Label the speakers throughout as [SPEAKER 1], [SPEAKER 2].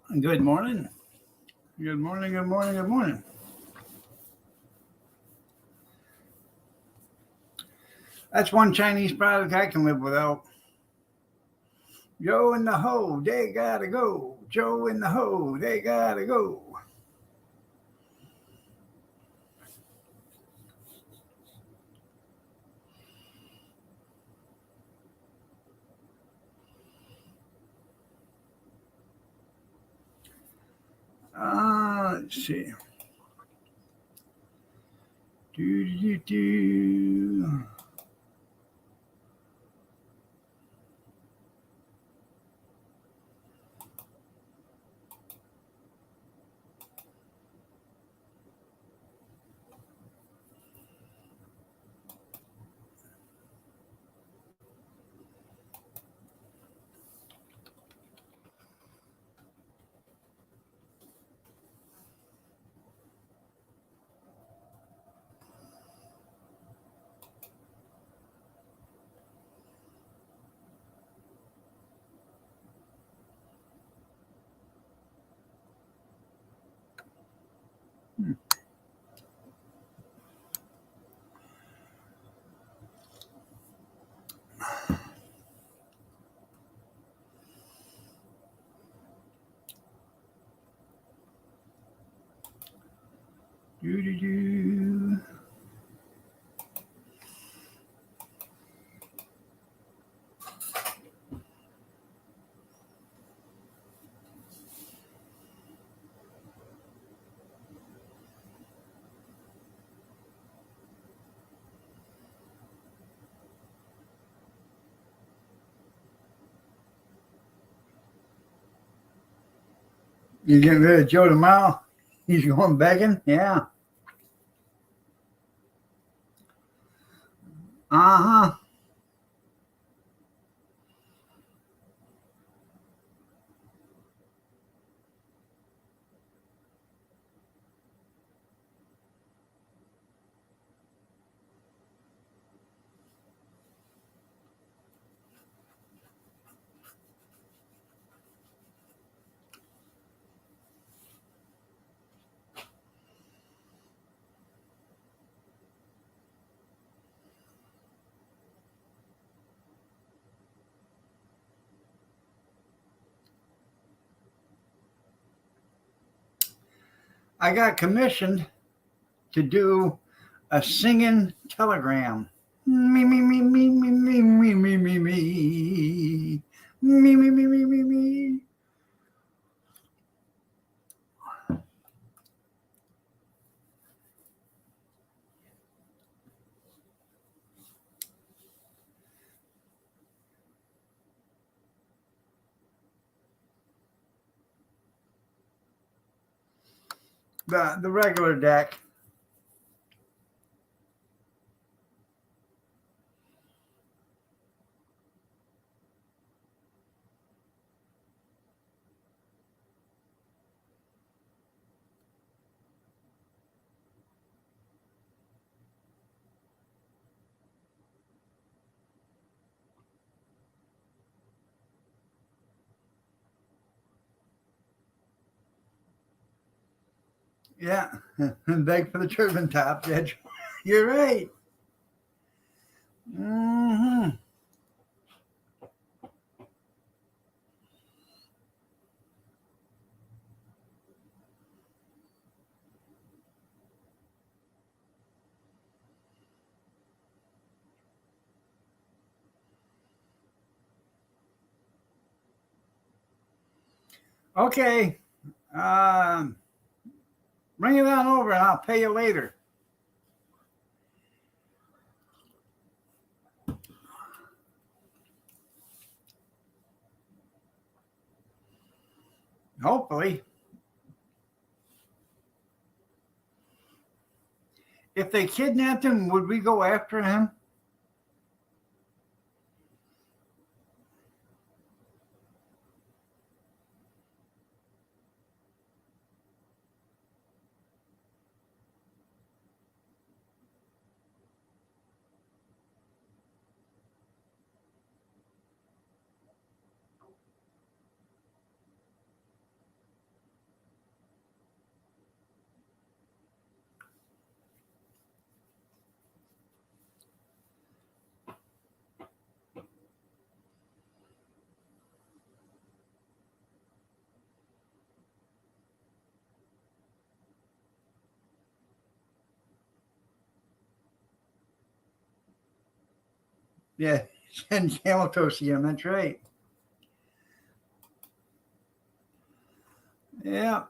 [SPEAKER 1] Good morning. Good morning. Good morning. Good morning. That's one Chinese product I can live without. Joe and the hoe, they gotta go. Joe and the hoe, they gotta go. Let's see. Do do do. Do do do. You getting rid of Joe tomorrow? He's going begging? Yeah. Uh huh. I got commissioned to do a singing telegram. Me, me, me, me, me, me, me, me, me, me. Me, me, me, me, me, me. The regular deck. Yeah. And beg for the turban top, Judge. You're right. Hmm. Okay. Um, Bring it on over and I'll pay you later. Hopefully. If they kidnapped him, would we go after him? Yeah, send camel toast to him. That's right. Yeah.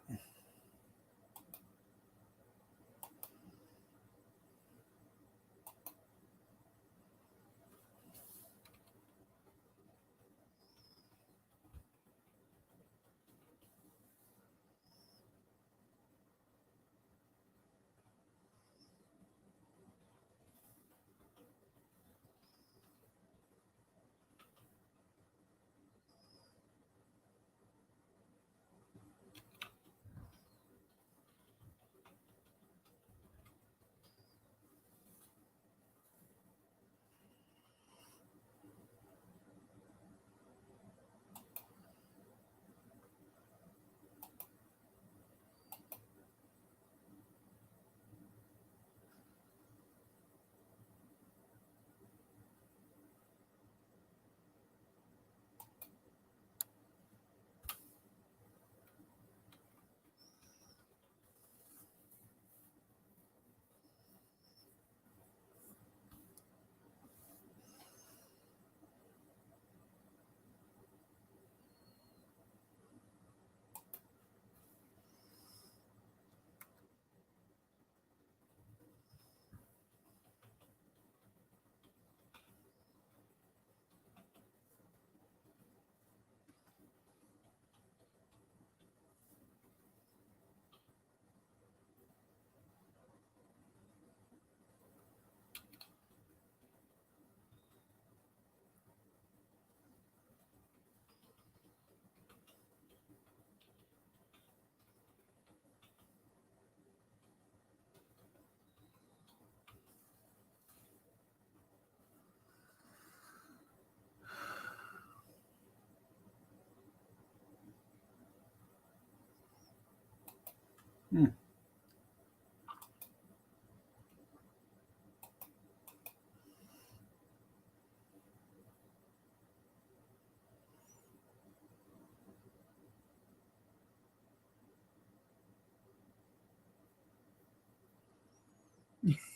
[SPEAKER 1] Hmm.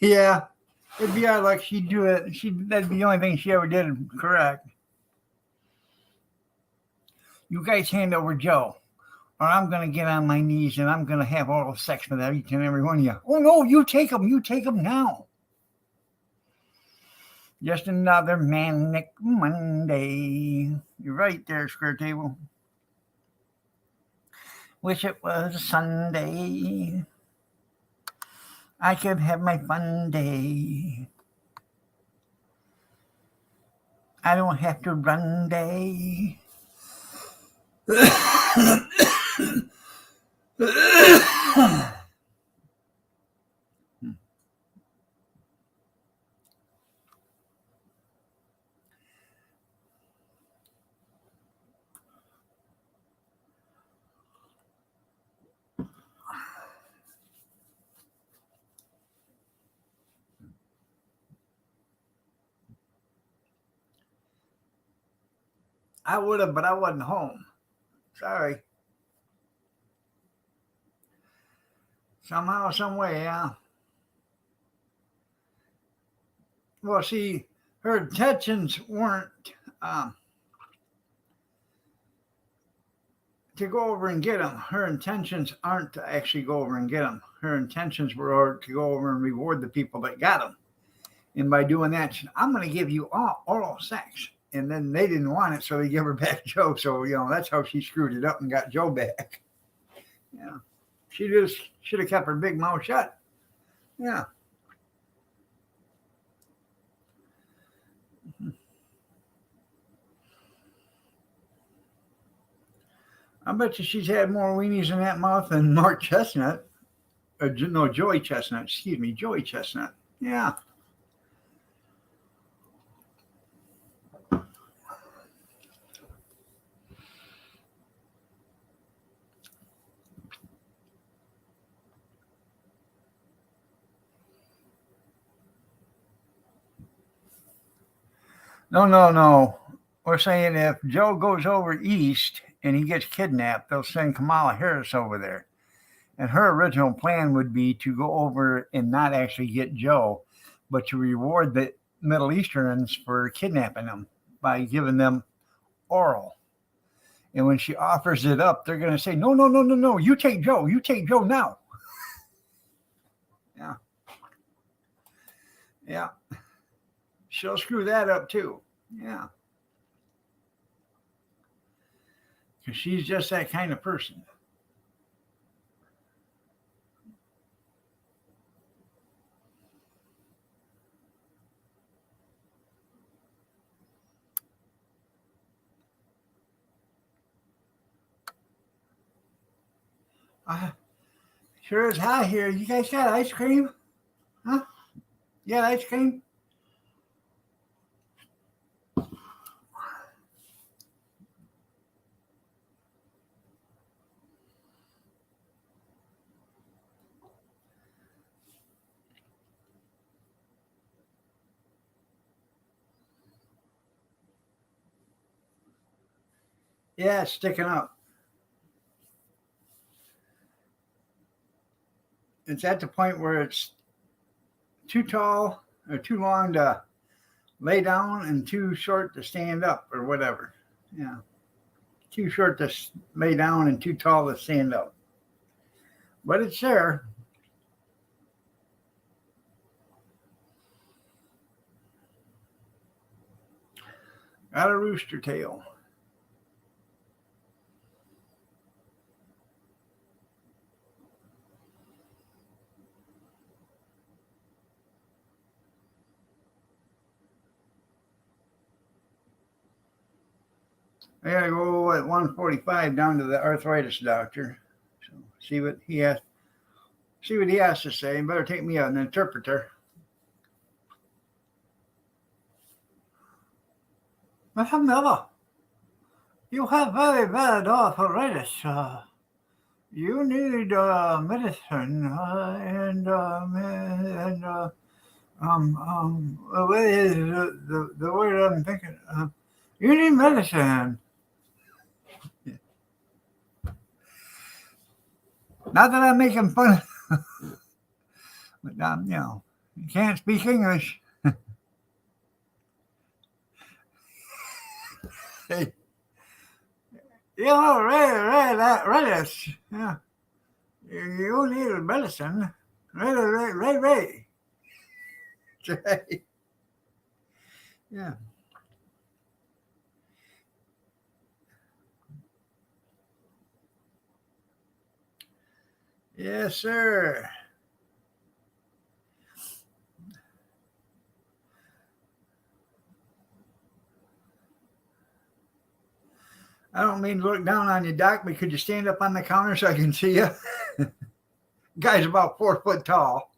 [SPEAKER 1] Yeah. It'd be odd like she'd do it. That'd be the only thing she ever did correct. You guys hand over Joe, or I'm gonna get on my knees and I'm gonna have oral sex with each and every one of you. Oh no, you take him. You take him now. Just another manic Monday. You're right there, Square Table. Wish it was Sunday. I could have my fun day. I don't have to run day. I would have, but I wasn't home. Sorry. Somehow, some way, yeah. Well, see, her intentions weren't to go over and get them. Her intentions aren't to actually go over and get them. Her intentions were to go over and reward the people that got them. And by doing that, she said, I'm going to give you all oral sex. And then they didn't want it, so they gave her back Joe. So, that's how she screwed it up and got Joe back. Yeah. She just should have kept her big mouth shut. Yeah. I bet you she's had more weenies in that mouth than Mark Chestnut. No, Joey Chestnut. Excuse me, Joey Chestnut. Yeah. No, no, no. We're saying if Joe goes over east and he gets kidnapped, they'll send Kamala Harris over there. And her original plan would be to go over and not actually get Joe, but to reward Middle Easterns for kidnapping them by giving them oral. And when she offers it up, they're going to say, no, no, no, no, no. You take Joe. You take Joe now. Yeah. Yeah. She'll screw that up too. Yeah. Because she's just that kind of person. Sure is hot here. You guys got ice cream? Huh? You got ice cream? Yeah, it's sticking up. It's at the point where it's too tall or too long to lay down and too short to stand up or whatever. Yeah. Too short to lay down and too tall to stand up. But it's there. Got a rooster tail. I gotta go at 1:45 down to the arthritis doctor. So see what he has to say. Better take me an interpreter. Madam Miller, you have very bad arthritis. You need medicine what is the word I'm thinking? You need medicine. Not that I'm making fun, but you can't speak English. Hey, reddish. Yeah, you need medicine. Right. Yeah. Yes, sir. I don't mean to look down on you, Doc, but could you stand up on the counter so I can see you? Guy's about 4 foot tall.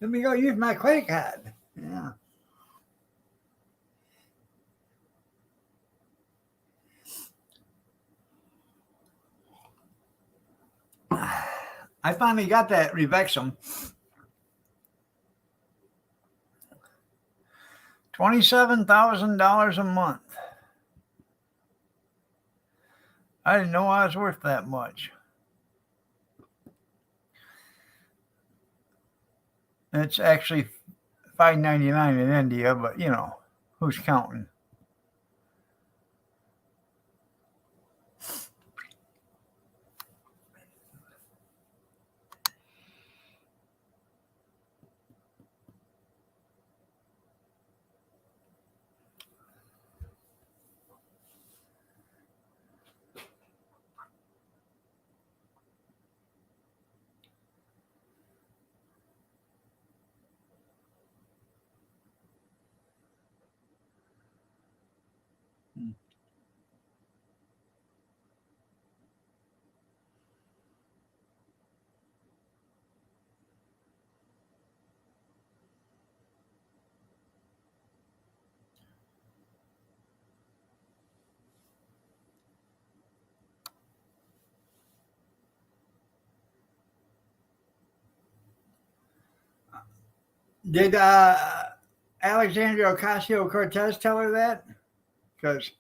[SPEAKER 1] Let me go use my credit card. Yeah. I finally got that Revexum. $27,000 a month. I didn't know I was worth that much. It's actually $5.99 in India, but who's counting? Did Alexandria Ocasio-Cortez tell her that? Because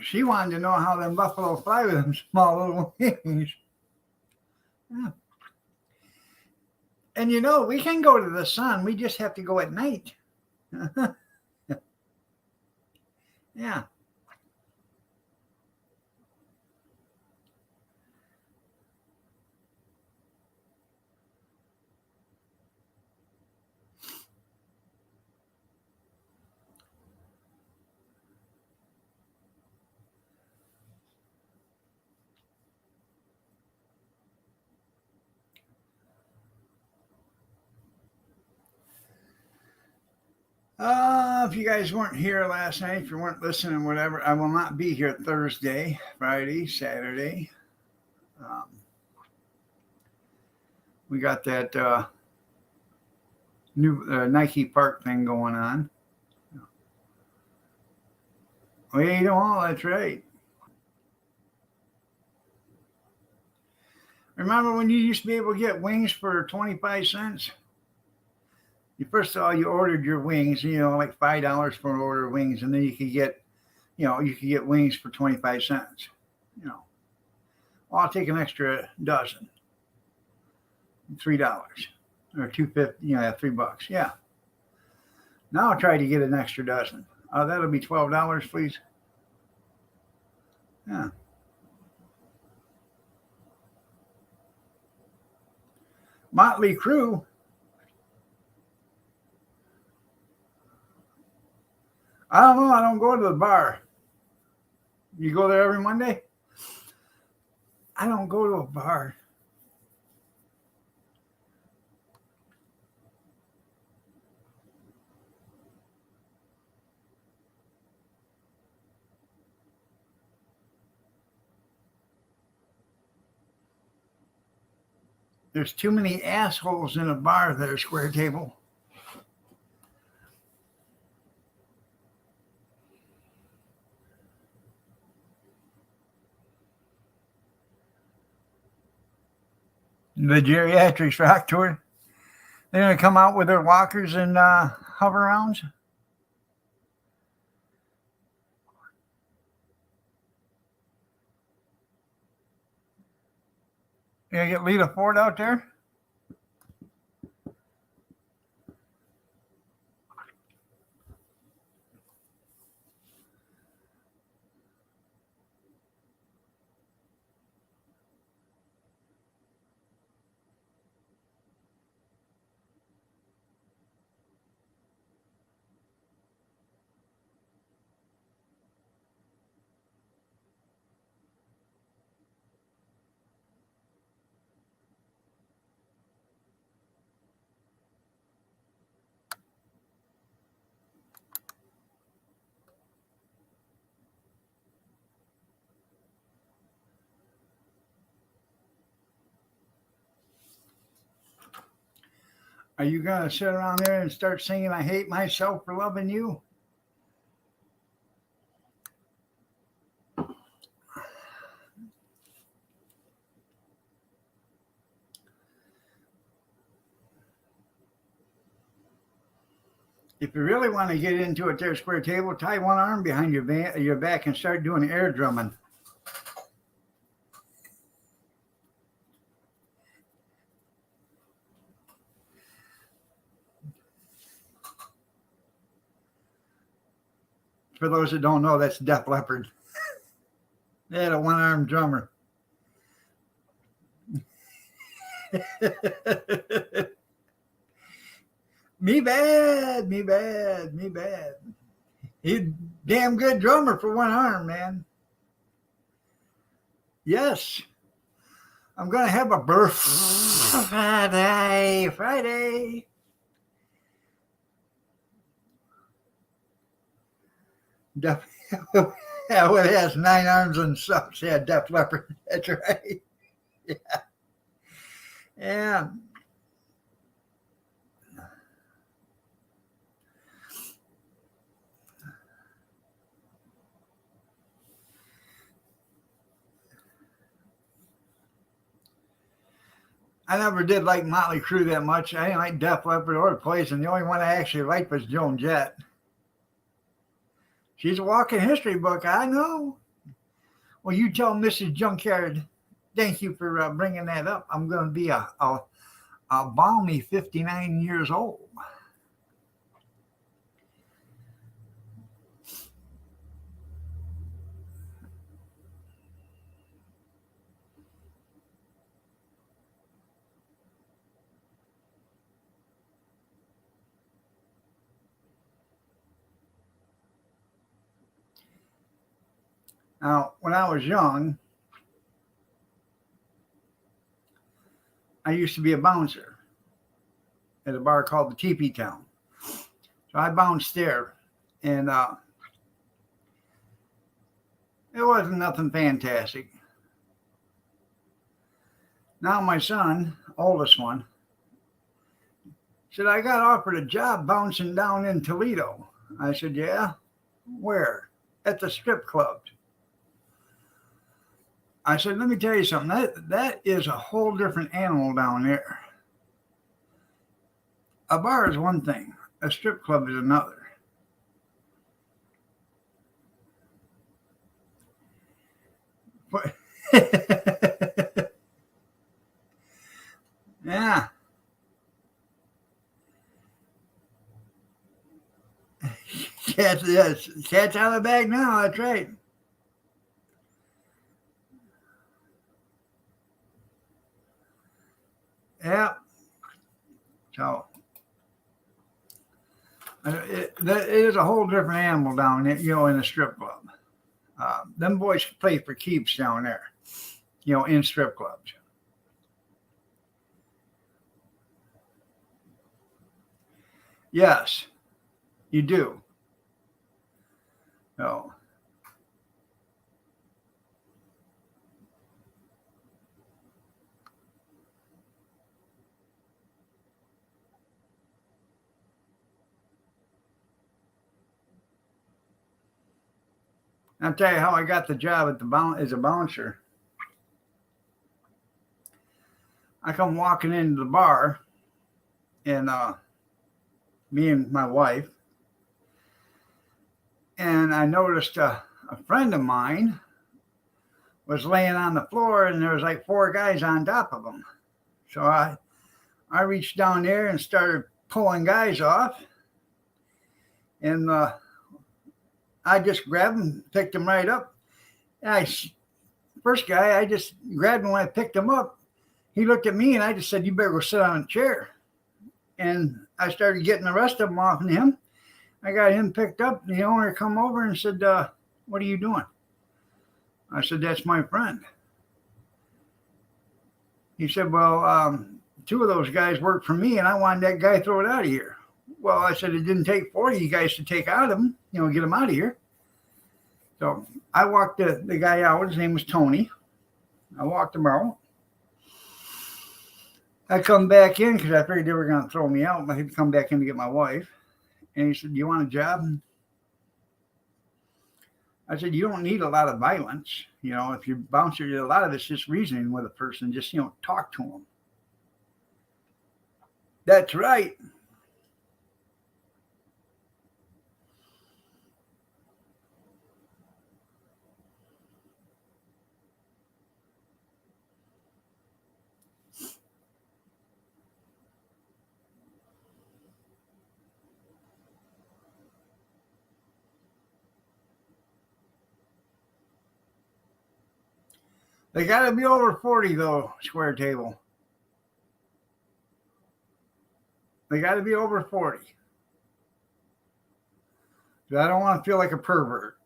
[SPEAKER 1] She wanted to know how them buffalo fly with them small little wings. Yeah. And we can go to the sun. We just have to go at night. Yeah. If you guys weren't here last night, if you weren't listening, whatever, I will not be here Thursday, Friday, Saturday. We got that new Nike Park thing going on. Wait, that's right. Remember when you used to be able to get wings for 25 cents? First of all, you ordered your wings, like $5 for an order of wings, and then you could get, wings for 25 cents. Well, I'll take an extra dozen, $3 or $2.50. $3. Yeah. Now I'll try to get an extra dozen. That'll be $12, please. Yeah. Motley Crue. I don't know. I don't go to the bar. You go there every Monday? I don't go to a bar. There's too many assholes in a bar there, Square Table. The geriatrics rock tour. They're going to come out with their walkers and hover rounds. You going to get Lita Ford out there? Are you going to sit around there and start singing I Hate Myself for Loving You? If you really want to get into it there, Square Table, tie one arm behind your back and start doing air drumming. For those that don't know, that's Def Leppard. They had a one-armed drummer. Me bad. He's a damn good drummer for one arm, man. Yes. I'm going to have a birthday Friday. Def, yeah, well, it has 9 arms and sucks. Yeah, Def Leppard. That's right. Yeah. Yeah. I never did like Motley Crue that much. I didn't like Def Leppard or Poison. The only one I actually liked was Joan Jett. She's a walking history book. I know. Well, you tell Mrs. Junkyard, thank you for bringing that up. I'm going to be a balmy 59 years old. Now, when I was young, I used to be a bouncer at a bar called the Teepee Town. So I bounced there, and it wasn't nothing fantastic. Now my son, oldest one, said, I got offered a job bouncing down in Toledo. I said, yeah? Where? At the strip clubs. I said, let me tell you something. That is a whole different animal down there. A bar is one thing. A strip club is another. Yeah. Cat's out of the bag now. That's right. Yeah. So it is a whole different animal down there, in a strip club. Them boys play for keeps down there, in strip clubs. Yes, you do. So I'll tell you how I got the job at as a bouncer. I come walking into the bar, and me and my wife, and I noticed a friend of mine was laying on the floor, and there was like four guys on top of him. So I reached down there and started pulling guys off, and I just grabbed him, picked him right up. And first guy, I just grabbed him when I picked him up. He looked at me, and I just said, "You better go sit on a chair." And I started getting the rest of them off of him. I got him picked up. The owner come over and said, "What are you doing?" I said, "That's my friend." He said, "Well, two of those guys work for me, and I wanted that guy thrown out of here." Well, I said, it didn't take 4 of you guys to take out of him, get him out of here. So I walked the guy out. His name was Tony. I walked him out. I come back in because I figured they were going to throw me out. I had to come back in to get my wife. And he said, "Do you want a job?" I said, "You don't need a lot of violence. If you're bouncer, a lot of it's just reasoning with a person. Just, talk to them." That's right. They got to be over 40, though, square table. They got to be over 40. I don't want to feel like a pervert.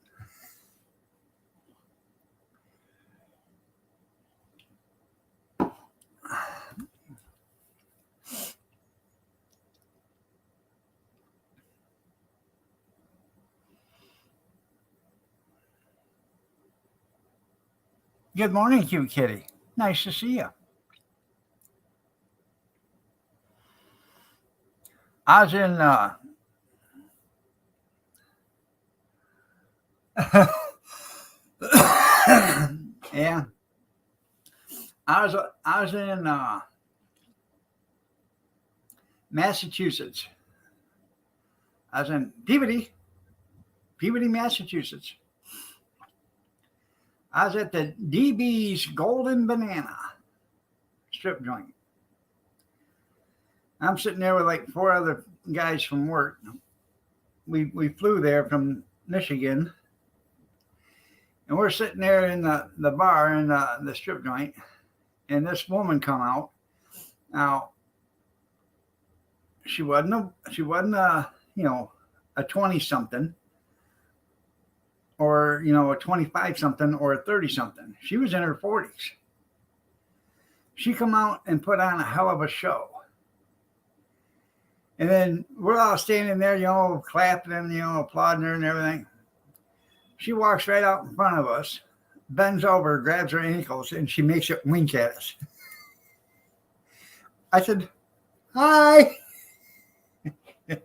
[SPEAKER 1] Good morning, cute kitty. Nice to see you. I was in yeah. I was in Massachusetts. I was in Peabody, Massachusetts. I was at the DB's Golden Banana strip joint. I'm sitting there with like four other guys from work. We flew there from Michigan, and we're sitting there in the bar in the strip joint, and this woman come out. Now she wasn't a 20 something, or a 25 something, or a 30 something. She was in her 40s. She come out and put on a hell of a show. And then we're all standing there, clapping and, applauding her and everything. She walks right out in front of us, bends over, grabs her ankles, and she makes it wink at us. I said, "Hi." Yep.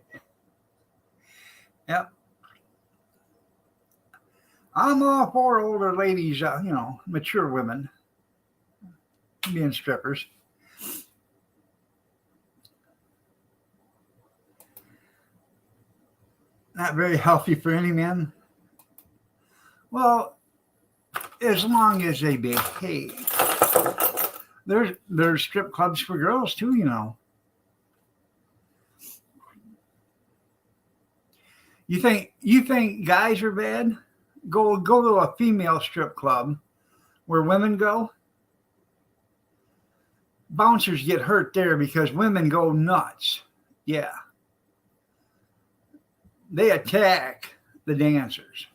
[SPEAKER 1] I'm all for older ladies, mature women being strippers. Not very healthy for any men. Well, as long as they behave. There's strip clubs for girls too, You think guys are bad? Go to a female strip club where women go. Bouncers get hurt there because women go nuts. Yeah. They attack the dancers.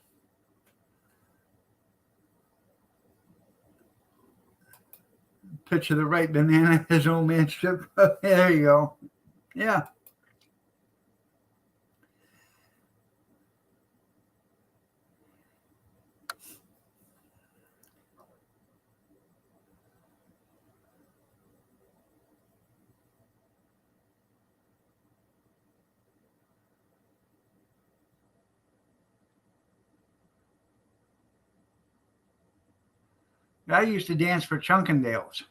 [SPEAKER 1] Picture the right banana, his old man strip club. There you go. Yeah. I used to dance for Chunkendales.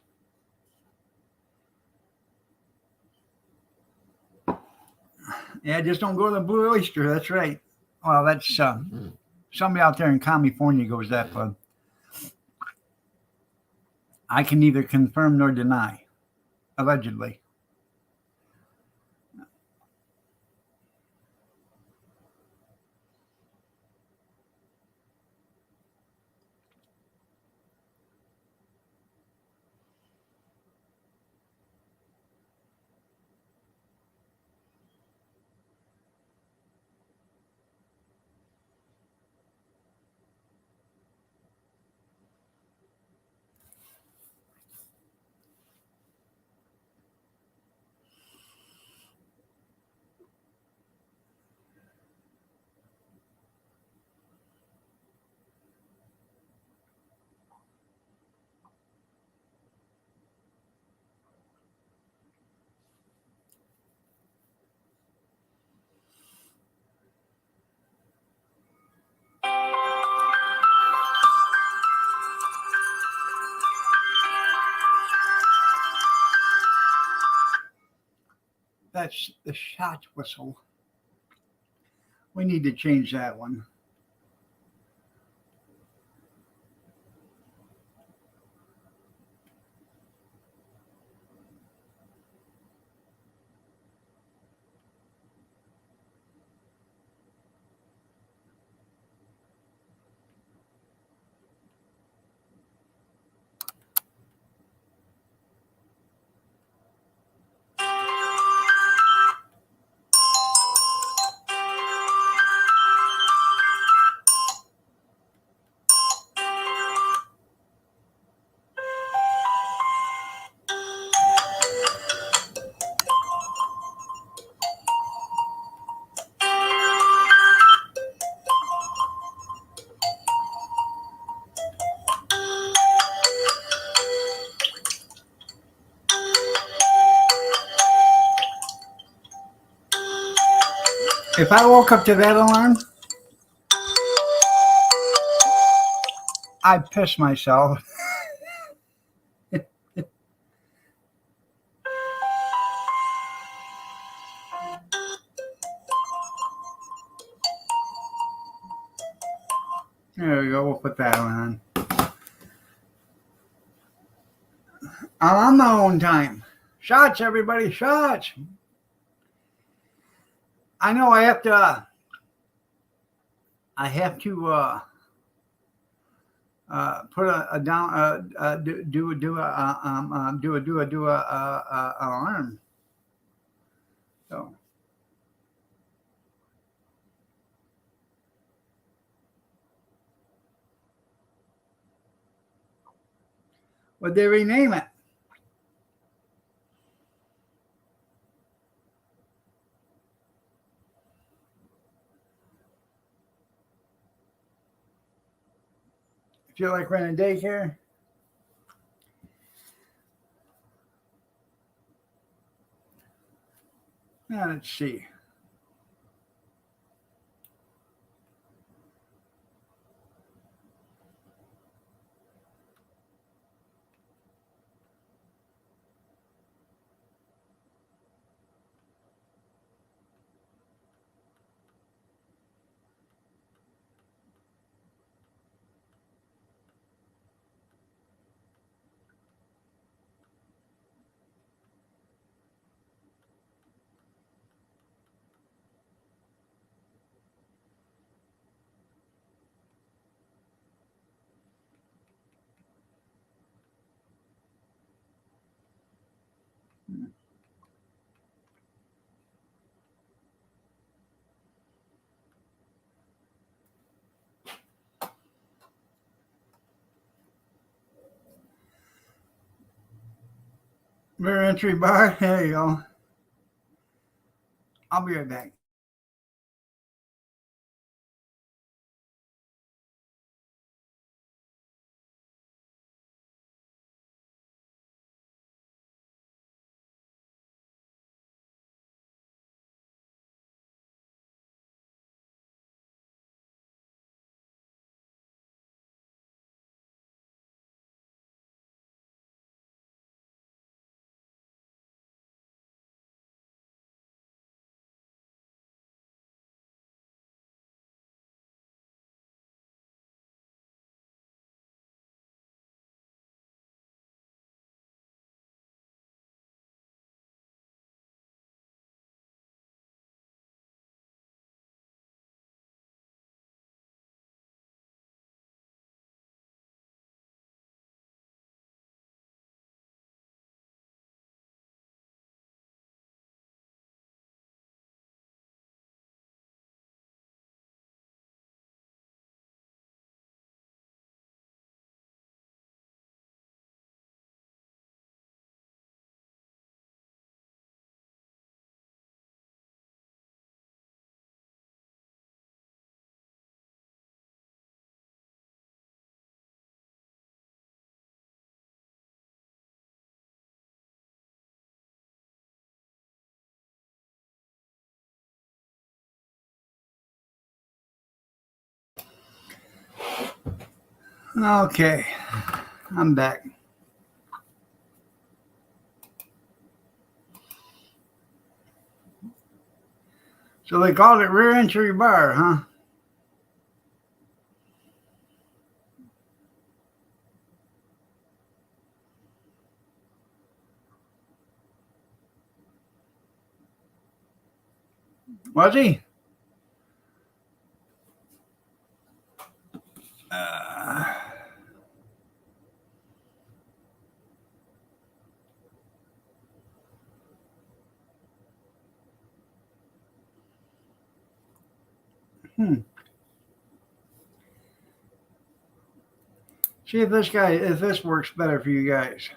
[SPEAKER 1] Yeah, just don't go to the Blue Oyster. That's right. Well, that's somebody out there in California goes that club. I can neither confirm nor deny. Allegedly. That's the shot whistle. We need to change that one. If I woke up to that alarm, I'd piss myself. There we go. We'll put that one on. I'm on my own time. Shots, everybody, shots. I know I have to. I have to put a down. Do a alarm. So would they rename it? Feel like running daycare? Now let's see. Rear entry bar. There you go. I'll be right back. Okay, I'm back. So they called it rear entry bar, huh? Was he? Uh, hmm. See if this works better for you guys.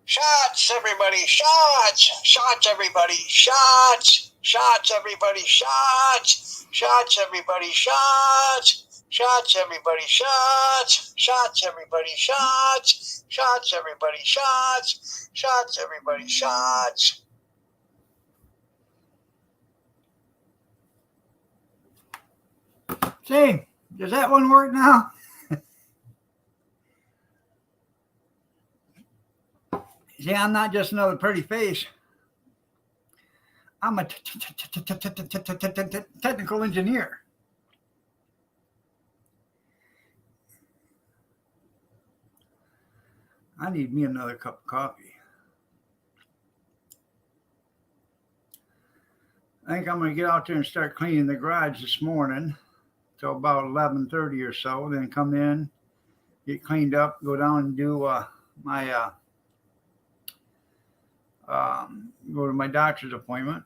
[SPEAKER 1] Shots, everybody, shots! Shots, everybody, shots! Shots, everybody, shots! Shots, everybody, shots! Shots, everybody, shots! Shots, everybody, shots! Shots, everybody, shots! Shots, everybody, shots! See, does that one work now? See, I'm not just another pretty face. I'm a technical engineer. I need me another cup of coffee. I think I'm going to get out there and start cleaning the garage this morning till about 11:30 or so. Then come in, get cleaned up, go down and do my go to my doctor's appointment.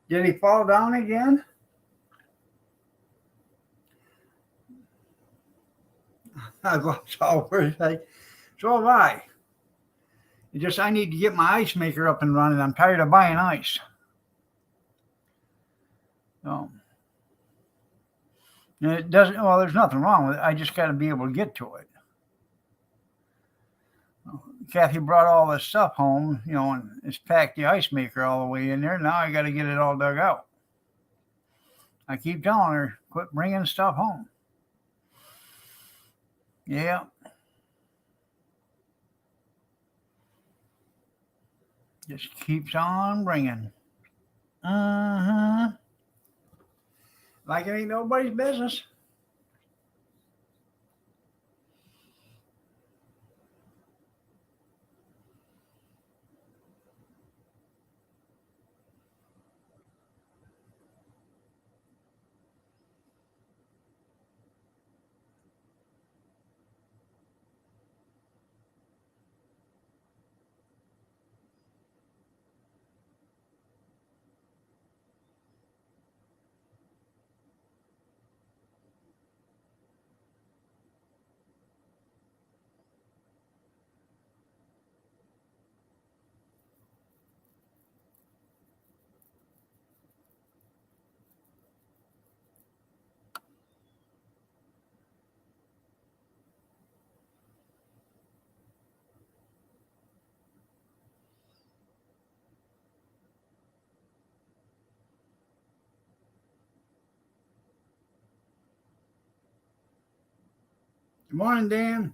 [SPEAKER 1] Did he fall down again? I was all worried. Like, so have I. I need to get my ice maker up and running. I'm tired of buying ice. So, and it doesn't. Well, there's nothing wrong with it. I just got to be able to get to it. Kathy brought all this stuff home, and it's packed the ice maker all the way in there. Now I got to get it all dug out. I keep telling her, quit bringing stuff home. Yeah. Just keeps on bringing. Like it ain't nobody's business. Good morning, Dan.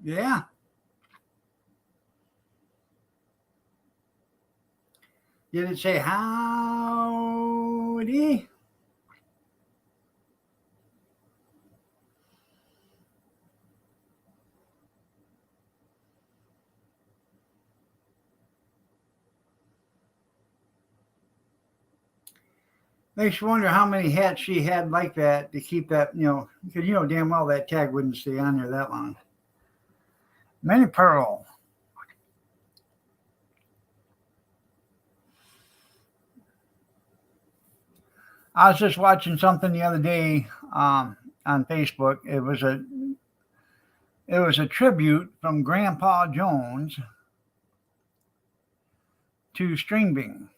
[SPEAKER 1] Yeah. Did it say howdy? Makes you wonder how many hats she had like that to keep that, because damn well that tag wouldn't stay on there that long. Many Pearl. I was just watching something the other day on Facebook. It was a tribute from Grandpa Jones to String Bean.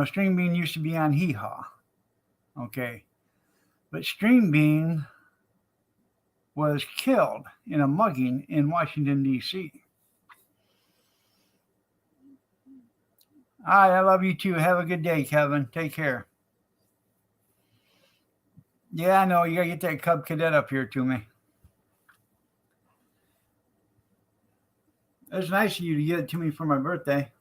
[SPEAKER 1] String Bean used to be on Hee Haw. Okay. But String Bean was killed in a mugging in Washington, D.C. All right, I love you too. Have a good day, Kevin. Take care. Yeah, I know. You got to get that Cub Cadet up here to me. It's nice of you to get it to me for my birthday.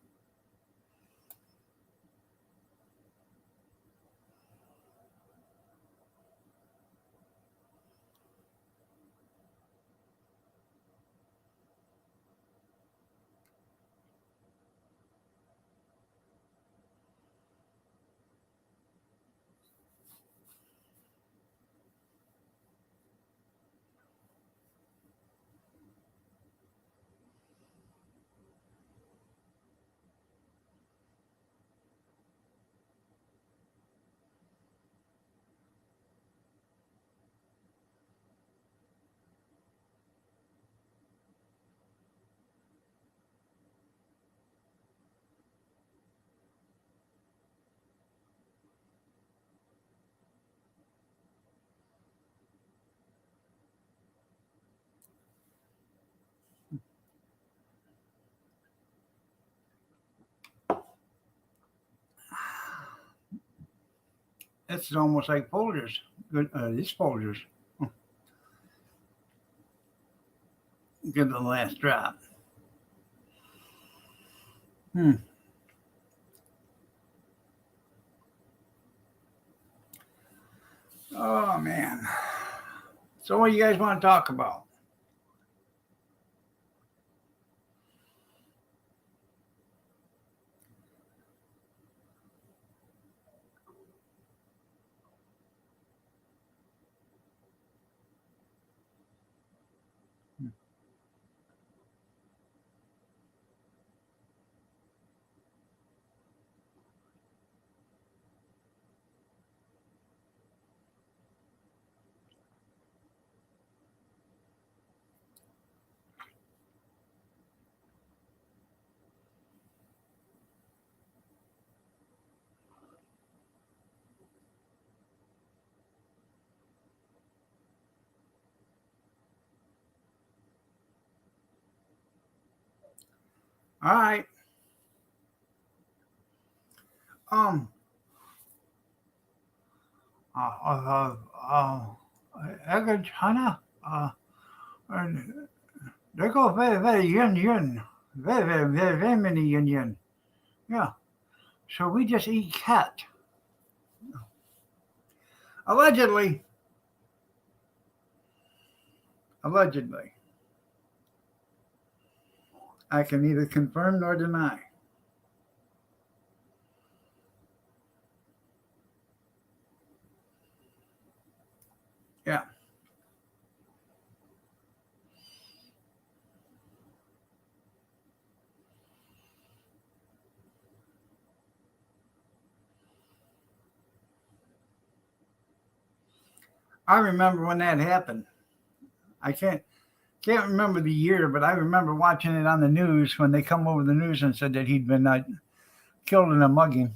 [SPEAKER 1] It's almost like Folgers. Good, this Folgers. Give the last drop. Hmm. Oh man. So what do you guys want to talk about? All right. Um. Uh. Egg Hannah. And they go very yin. Very many yin. Yeah. So we just eat cat. Allegedly. Allegedly. I can neither confirm nor deny. Yeah. I remember when that happened. I can't remember the year, but I remember watching it on the news when they come over the news and said that he'd been killed in a mugging.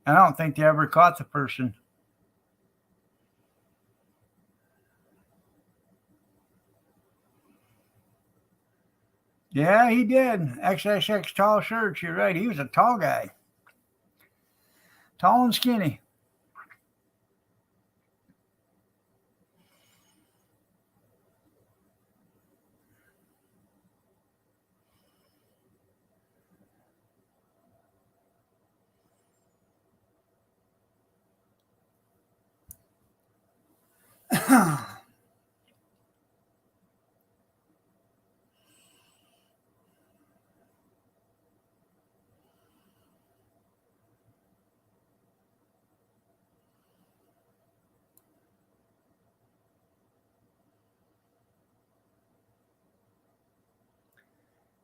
[SPEAKER 1] And I don't think they ever caught the person. Yeah, he did. XXX tall shirts. You're right. He was a tall guy, tall and skinny.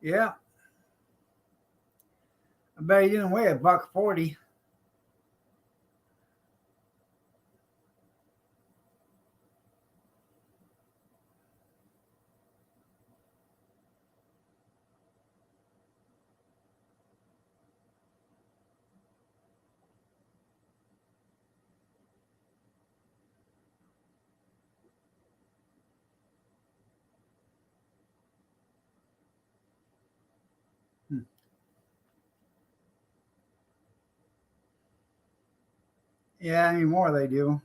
[SPEAKER 1] Yeah, I bet he didn't weigh $140. Yeah, anymore they do.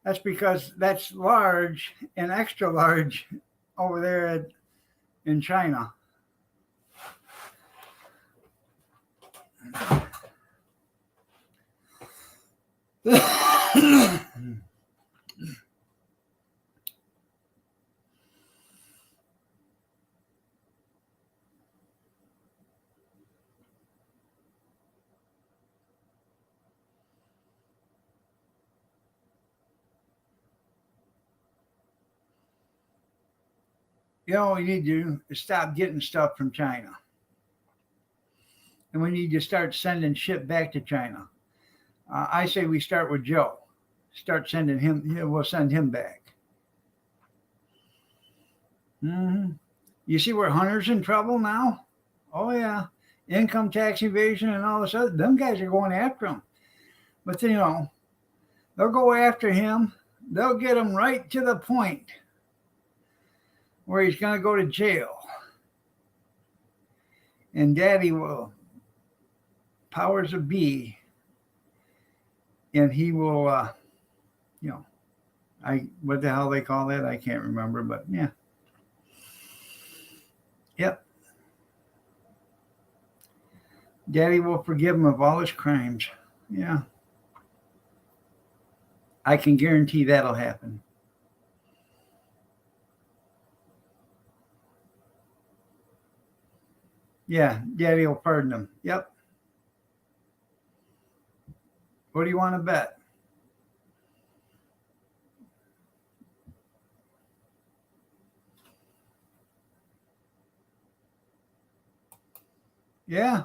[SPEAKER 1] That's because that's large and extra large over there in China. We need to stop getting stuff from China. And we need to start sending shit back to China. I say we start with Joe. Start sending him, we'll send him back. Mm-hmm. You see where Hunter's in trouble now? Oh, yeah. Income tax evasion and all this other. Them guys are going after him. But, they'll go after him. They'll get him right to the point where he's going to go to jail. And Daddy will, powers of be, and he will, what the hell they call that? I can't remember, but yeah. Yep. Daddy will forgive him of all his crimes. Yeah. I can guarantee that'll happen. Yeah, Daddy will pardon him. Yep. What do you want to bet? Yeah.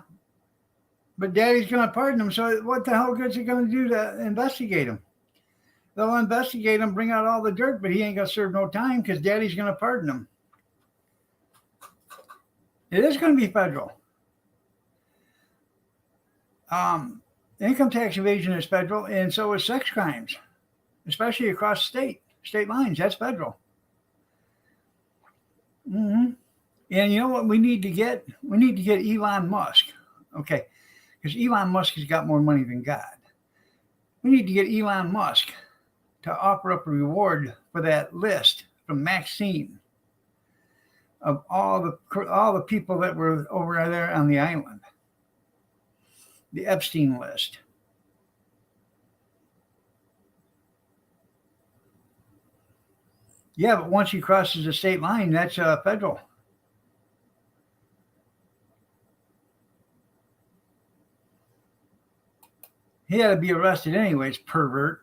[SPEAKER 1] But Daddy's going to pardon him. So what the hell good's it going to do to investigate him? They'll investigate him, bring out all the dirt, but he ain't going to serve no time because Daddy's going to pardon him. It is going to be federal. Income tax evasion is federal, and so is sex crimes, especially across state lines. That's federal. Mm-hmm. And you know what we need to get? We need to get Elon Musk. Okay, because Elon Musk has got more money than God. We need to get Elon Musk to offer up a reward for that list from Maxine of all the people that were over there on the island. The Epstein list. Yeah, but once he crosses the state line, that's federal. He had to be arrested anyways, pervert.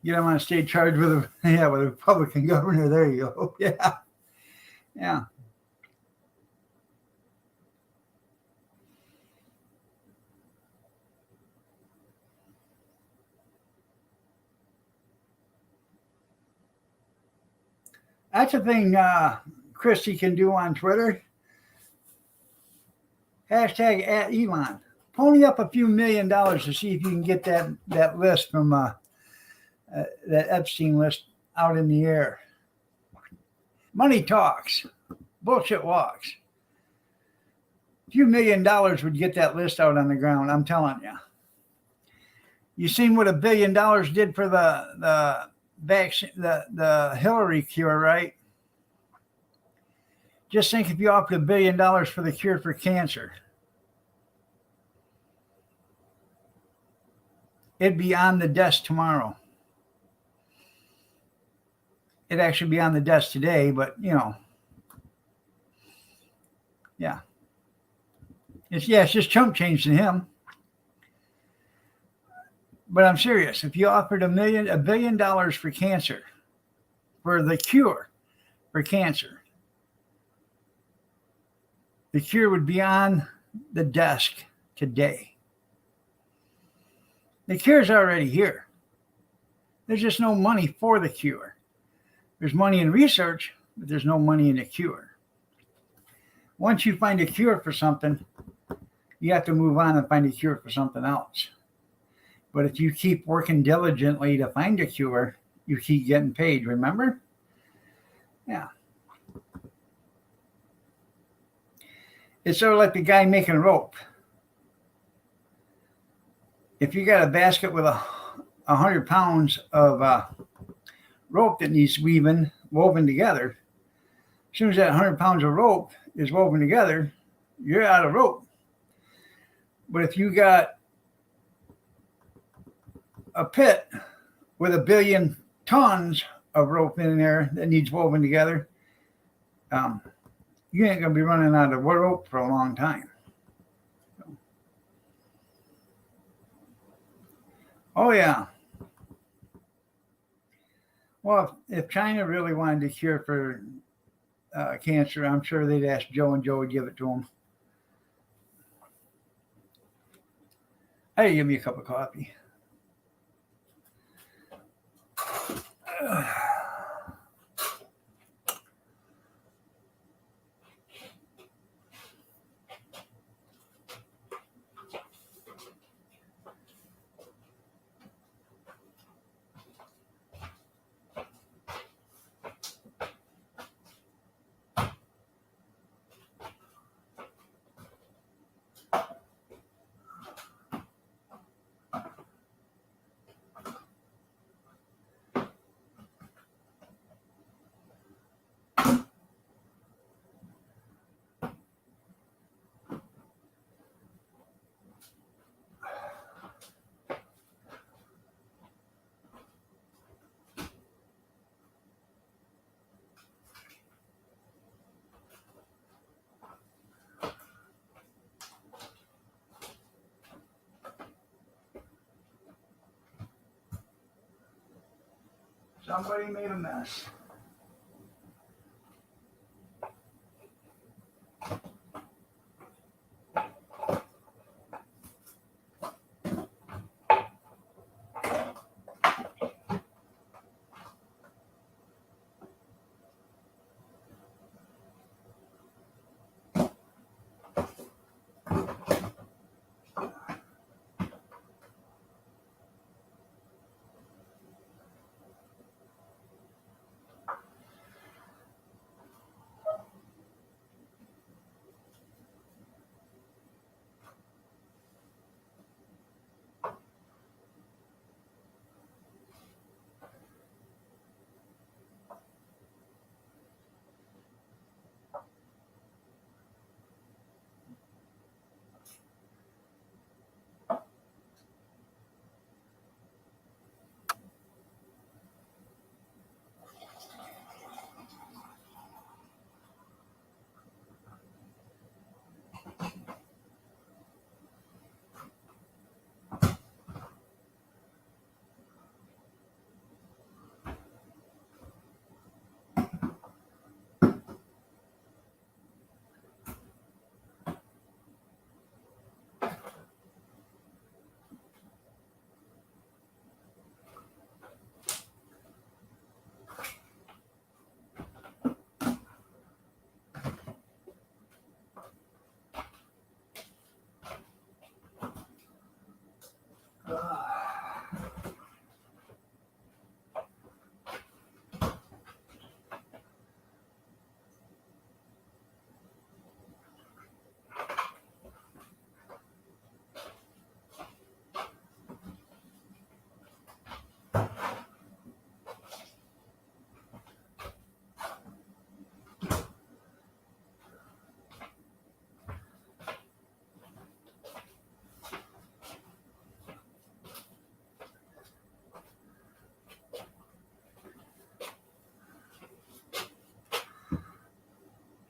[SPEAKER 1] You don't want to stay charged with a Republican governor. There you go. Yeah. Yeah. That's a thing Christy can do on Twitter. Hashtag at Elon. Pony up a few $1 million to see if you can get that list from that Epstein list out in the air. Money talks. Bullshit walks. A few $1 million would get that list out on the ground, I'm telling you. You seen what $1 billion did for the vaccine, the Hillary cure, right? Just think if you offered $1 billion for the cure for cancer. It'd be on the desk tomorrow. It'd actually be on the desk today, but yeah. It's just chump change to him. But I'm serious. If you offered $1 billion for cancer, for the cure for cancer, the cure would be on the desk today. The cure's already here. There's just no money for the cure. There's money in research, but there's no money in the cure. Once you find a cure for something, you have to move on and find a cure for something else. But if you keep working diligently to find a cure, you keep getting paid, remember? Yeah. It's sort of like the guy making rope. If you got a basket with 100 pounds of rope that needs woven together, as soon as that 100 pounds of rope is woven together, you're out of rope. But if you got a pit with 1 billion tons of rope in there that needs woven together, you ain't gonna be running out of rope for a long time. Oh yeah. Well, if China really wanted a cure for cancer, I'm sure they'd ask Joe, and Joe would give it to them. Hey, give me a cup of coffee. Somebody made a mess.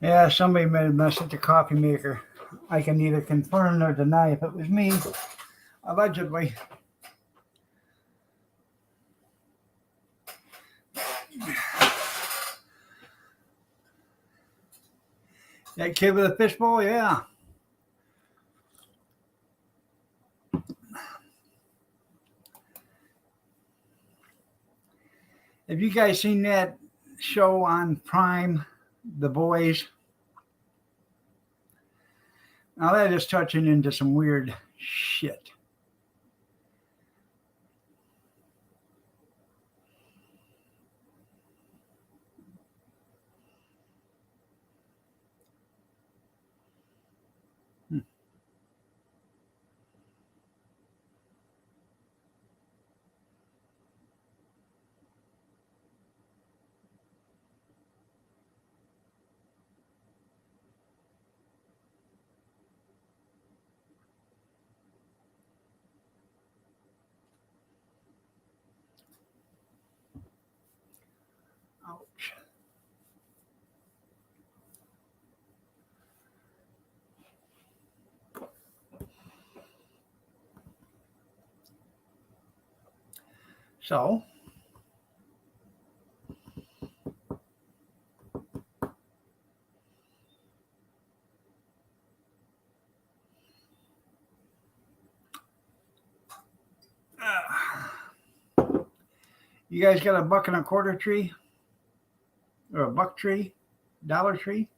[SPEAKER 1] Yeah, somebody made a mess at the coffee maker. I can neither confirm nor deny if it was me. Allegedly. That kid with a fishbowl, yeah. Have you guys seen that show on Prime, The Boys? Now that is touching into some weird shit. Ouch. So, you guys got a buck and a quarter tree or a buck tree, Dollar Tree?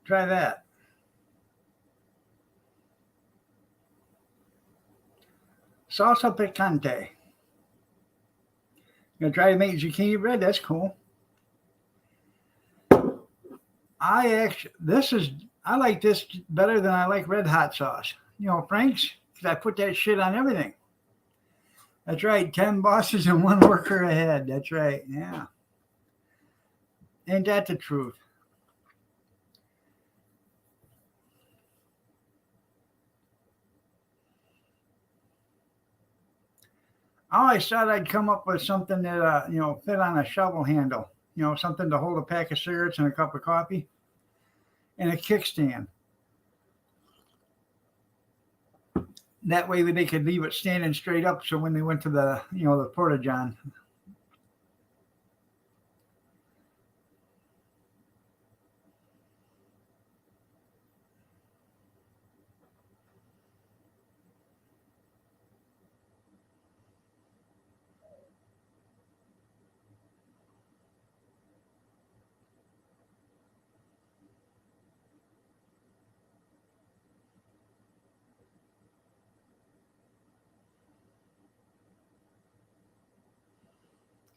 [SPEAKER 1] Try that. Salsa picante. Gonna try to make zucchini bread? That's cool. I like this better than I like red hot sauce. You know, Frank's, because I put that shit on everything. That's right. 10 bosses and one worker ahead. That's right. Yeah. Ain't that the truth? I always thought I'd come up with something that, fit on a shovel handle. You know, something to hold a pack of cigarettes and a cup of coffee and a kickstand. That way they could leave it standing straight up so when they went to the porta john.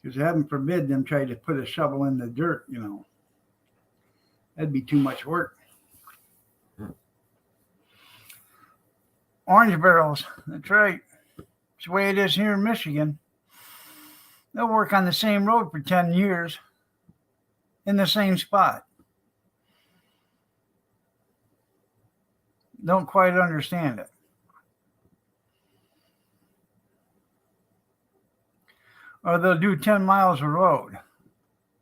[SPEAKER 1] Because heaven forbid them try to put a shovel in the dirt. That'd be too much work. Orange barrels. That's right. It's the way it is here in Michigan. They'll work on the same road for 10 years in the same spot. Don't quite understand it. Or they'll do 10 miles of road.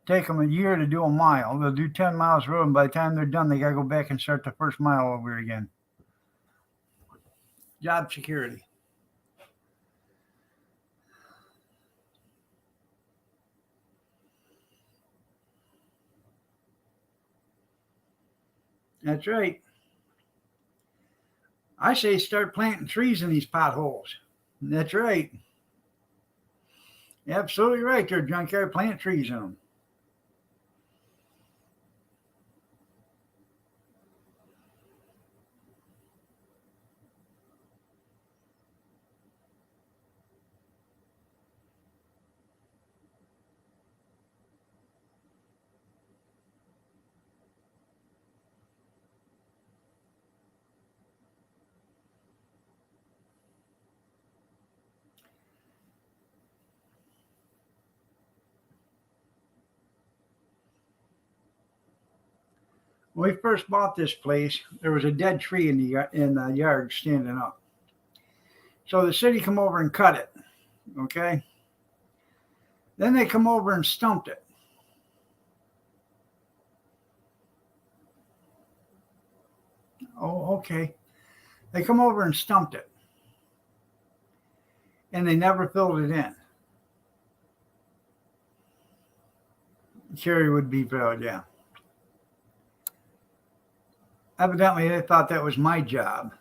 [SPEAKER 1] Take them a year to do a mile. They'll do 10 miles of road, and by the time they're done, they got to go back and start the first mile over again. Job security. That's right. I say start planting trees in these potholes. That's right. You're absolutely right there, junkyard. Plant trees in them. When we first bought this place, there was a dead tree in the yard standing up. So the city come over and cut it. Okay. Then they come over and stumped it. Oh, okay. They come over and stumped it. And they never filled it in. Cherry would be filled, yeah. Evidently, they thought that was my job,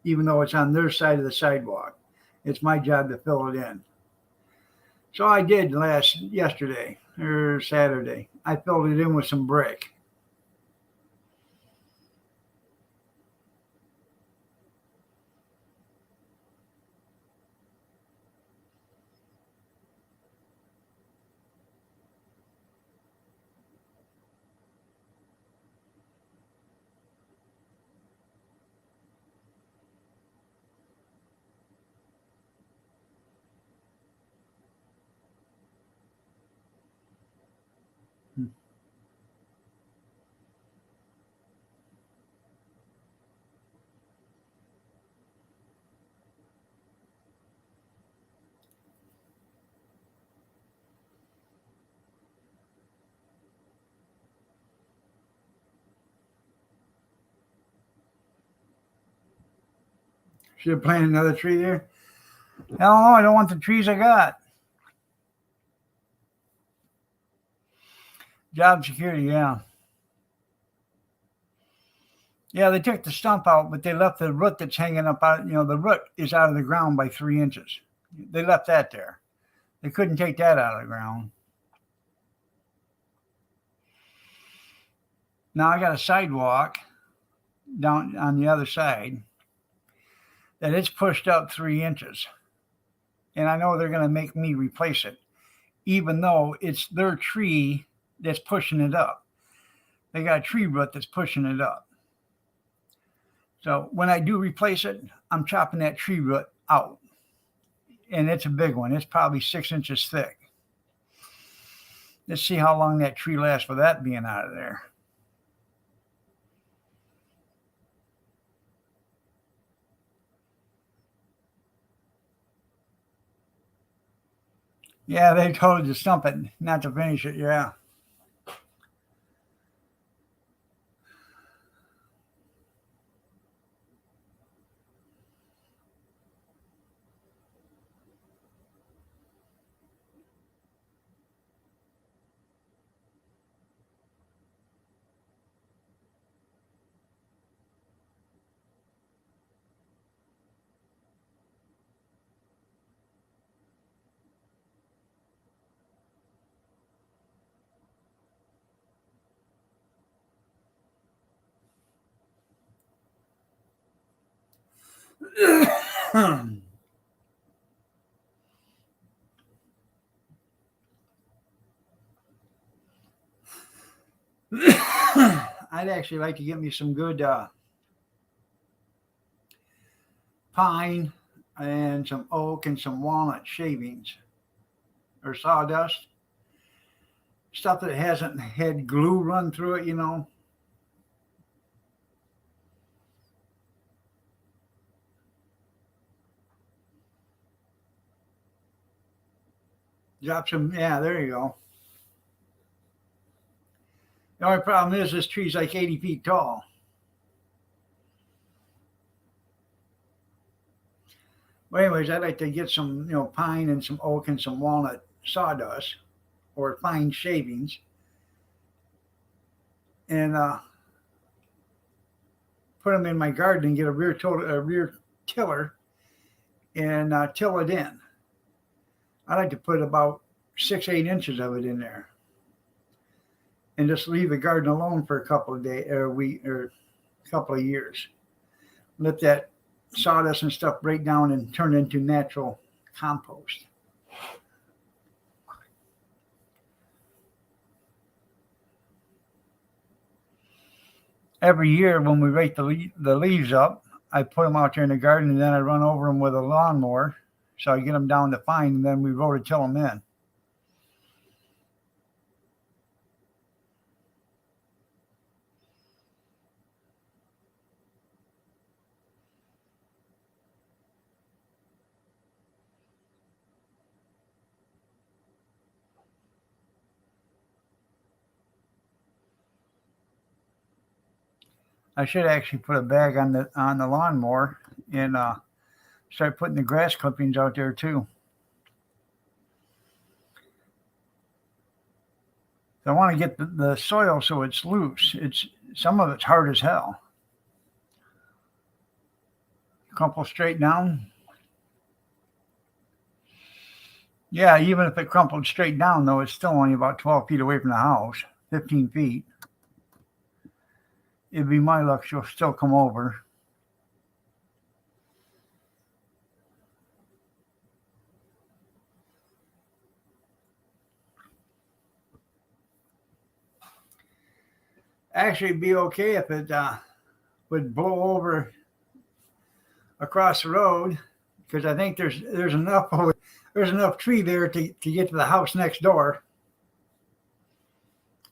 [SPEAKER 1] even though it's on their side of the sidewalk. It's my job to fill it in. So I did yesterday or Saturday. I filled it in with some brick. Should have planted another tree there. Hell no, I don't want the trees I got. Job security, yeah. Yeah, they took the stump out, but they left the root that's hanging up out. The root is out of the ground by 3 inches. They left that there. They couldn't take that out of the ground. Now I got a sidewalk down on the other side that it's pushed up 3 inches. And I know they're going to make me replace it, even though it's their tree that's pushing it up. They got a tree root that's pushing it up. So when I do replace it, I'm chopping that tree root out. And it's a big one. It's probably 6 inches thick. Let's see how long that tree lasts for that being out of there. Yeah, they told us to stump it, not to finish it, yeah. I'd actually like to get me some good pine and some oak and some walnut shavings or sawdust. Stuff that hasn't had glue run through it. Drop some, yeah, there you go. The only problem is this tree's like 80 feet tall. But anyways, I'd like to get some, pine and some oak and some walnut sawdust or fine shavings and put them in my garden and get a rear tiller and till it in. I like to put about 6-8 inches of it in there and just leave the garden alone for a couple of days or a week or a couple of years. Let that sawdust and stuff break down and turn into natural compost. Every year when we rake the leaves up, I put them out there in the garden and then I run over them with a lawnmower. So I get them down to fine and then we rototill them in. I should actually put a bag on the lawnmower and start putting the grass clippings out there too. I want to get the soil so it's loose. Some of it's hard as hell. Crumple straight down. Yeah, even if it crumpled straight down, though, it's still only about 12 feet away from the house, 15 feet. It'd be my luck she'll still come over. Actually, it'd be okay if it would blow over across the road because I think there's enough tree there to get to the house next door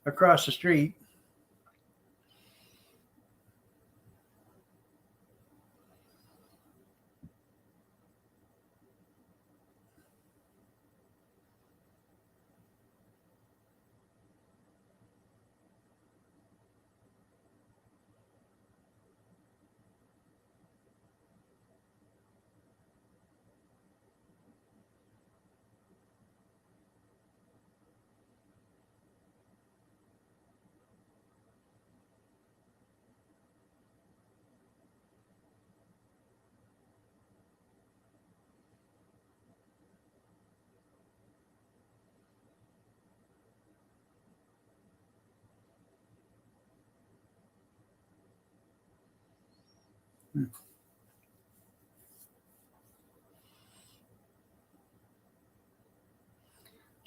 [SPEAKER 1] across the street.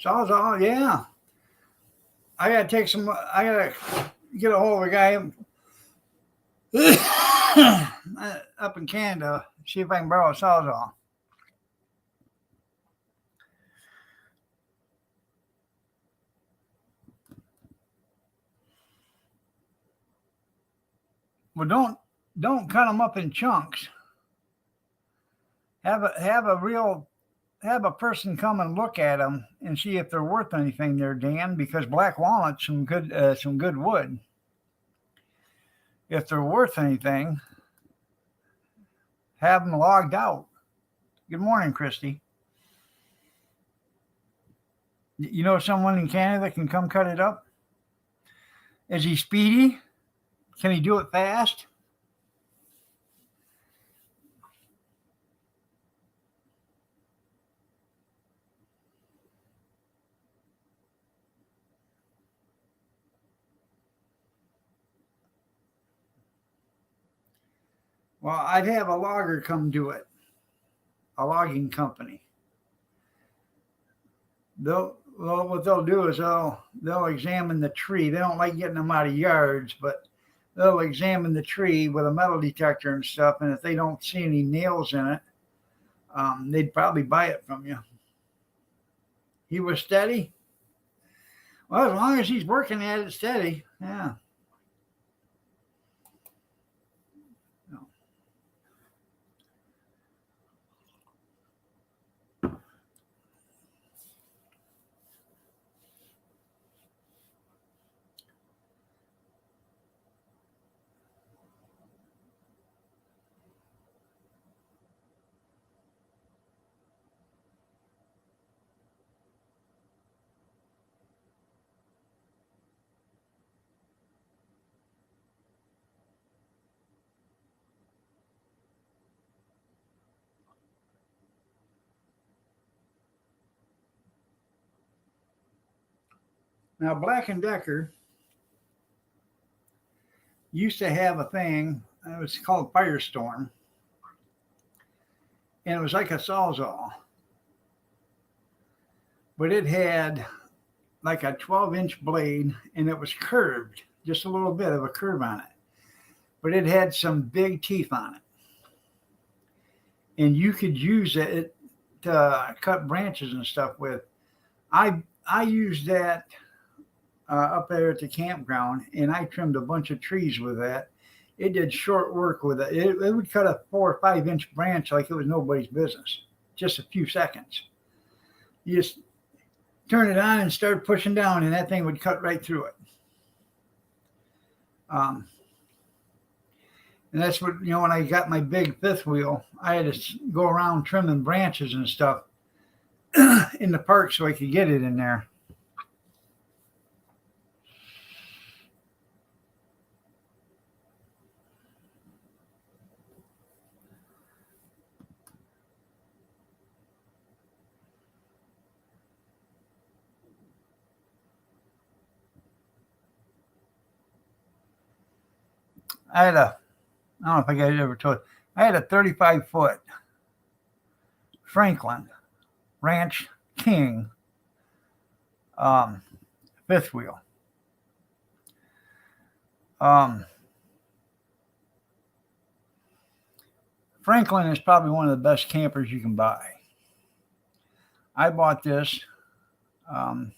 [SPEAKER 1] Sawzall, yeah. I gotta take some. I gotta get a hold of a guy up in Canada. See if I can borrow a Sawzall. Well, don't cut them up in chunks. Have a person come and look at them and see if they're worth anything there, Dan, because black walnut's some good wood. If they're worth anything, have them logged out. Good morning, Christy. You know someone in Canada that can come cut it up? Is he speedy? Can he do it fast? Well, I'd have a logger come do it, a logging company. What they'll do is they'll examine the tree. They don't like getting them out of yards, but they'll examine the tree with a metal detector and stuff. And if they don't see any nails in it, they'd probably buy it from you. He was steady. Well, as long as he's working at it steady, yeah. Now, Black and Decker used to have a thing. It was called Firestorm, and it was like a sawzall, but it had like a 12-inch blade, and it was curved, just a little bit of a curve on it, but it had some big teeth on it, and you could use it to cut branches and stuff with. I used that up there at the campground, and I trimmed a bunch of trees with that. It did short work with it. It would cut a 4 or 5-inch branch like it was nobody's business, just a few seconds. You just turn it on and start pushing down, and that thing would cut right through it. And that's what, when I got my big fifth wheel, I had to go around trimming branches and stuff in the park so I could get it in there. I don't know if I got it ever told. I had a 35-foot Franklin Ranch King fifth wheel. Franklin is probably one of the best campers you can buy. I bought this. I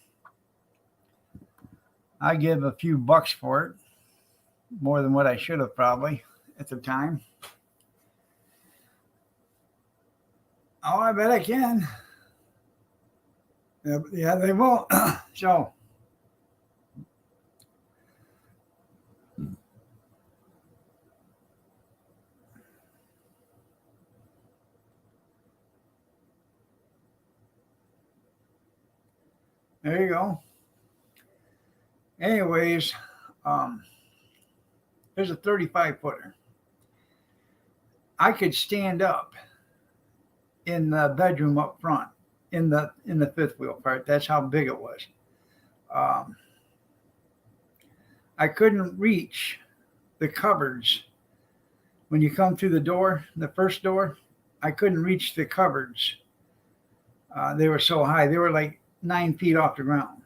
[SPEAKER 1] give a few bucks for it, more than what I should have probably at the time. Oh, I bet I can. Yeah, they will. So, there you go. Anyways, there's a 35-footer. I could stand up in the bedroom up front in the fifth wheel part. That's how big it was. I couldn't reach the cupboards when you come through the door, the first door, I couldn't reach the cupboards. They were so high. They were like 9 feet off the ground.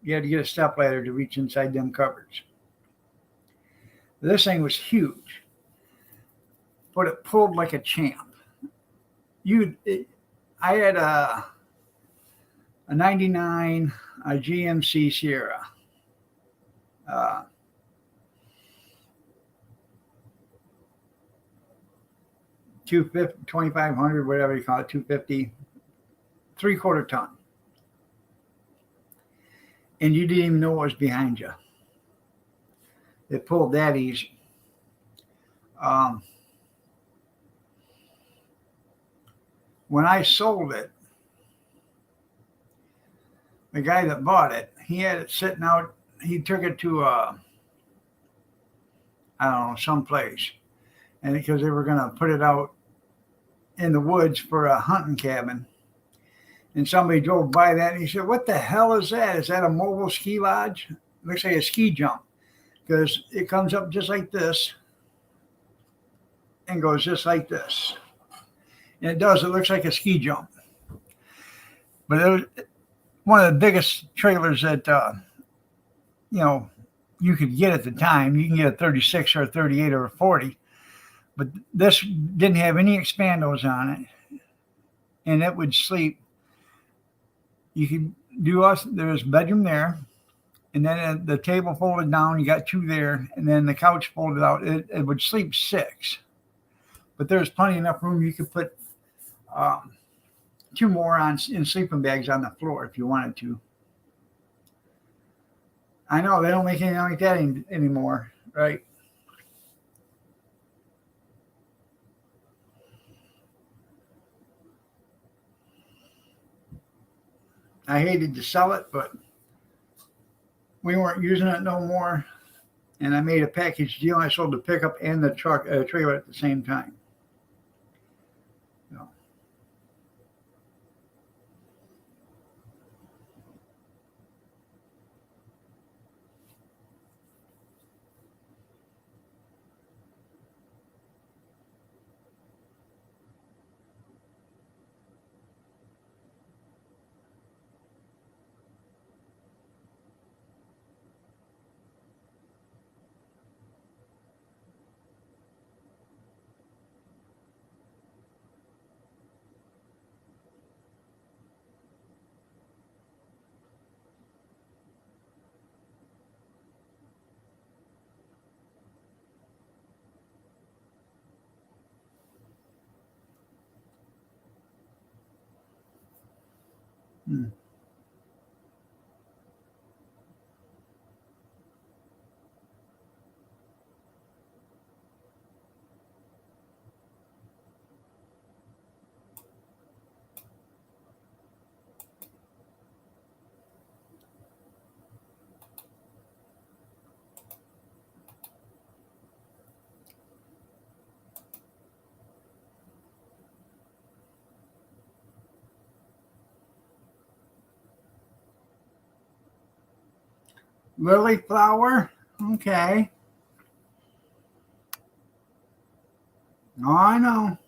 [SPEAKER 1] You had to get a step ladder to reach inside them cupboards. This thing was huge, but it pulled like a champ. I had a 99 a GMC Sierra. Uh, 250, 2500, whatever you call it, 250, 3/4 ton. And you didn't even know what was behind you. It pulled that easy. Um, when I sold it, the guy that bought it, he had it sitting out. He took it to, I don't know, someplace. And because they were going to put it out in the woods for a hunting cabin. And somebody drove by that and he said, "What the hell is that? Is that a mobile ski lodge? It looks like a ski jump." Because it comes up just like this and goes just like this. And it does. It looks like a ski jump. But it was one of the biggest trailers that, you could get at the time. You can get a 36 or a 38 or a 40. But this didn't have any expandos on it. And it would sleep. You could do there was a bedroom there. And then the table folded down, you got 2 there, and then the couch folded out. It would sleep 6. But there's plenty enough room. You could put 2 more in sleeping bags on the floor if you wanted to. I know they don't make anything like that anymore, right? I hated to sell it, but we weren't using it no more. And I made a package deal. I sold the pickup and the truck trailer at the same time. So. Lily flower? Okay. Oh, I know.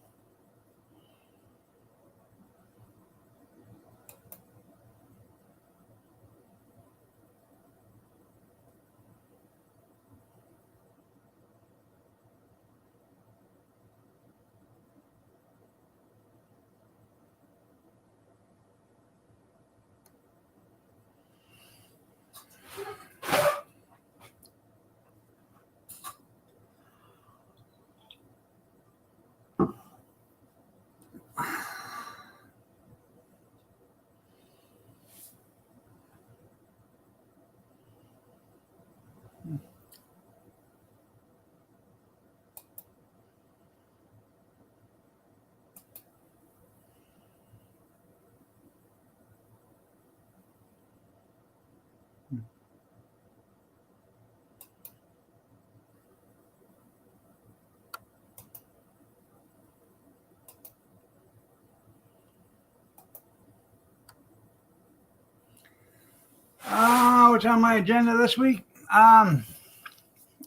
[SPEAKER 1] What's on my agenda this week?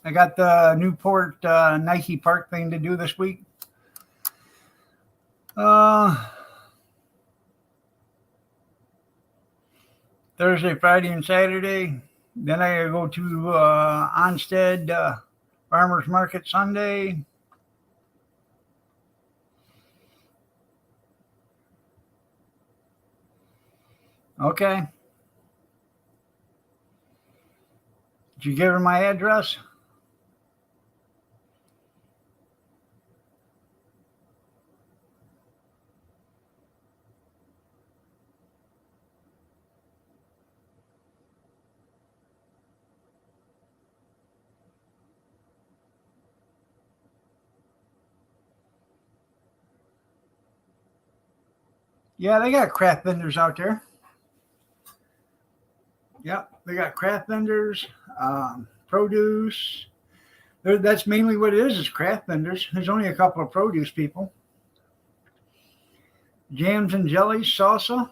[SPEAKER 1] I got the Newport Nike Park thing to do this week. Thursday, Friday, and Saturday. Then I gotta go to Onstead Farmers Market Sunday. Okay. Did you give her my address? Yeah, they got craft vendors out there. Yep, they got craft vendors, produce. That's mainly what it is craft vendors. There's only a couple of produce people. Jams and jellies, salsa.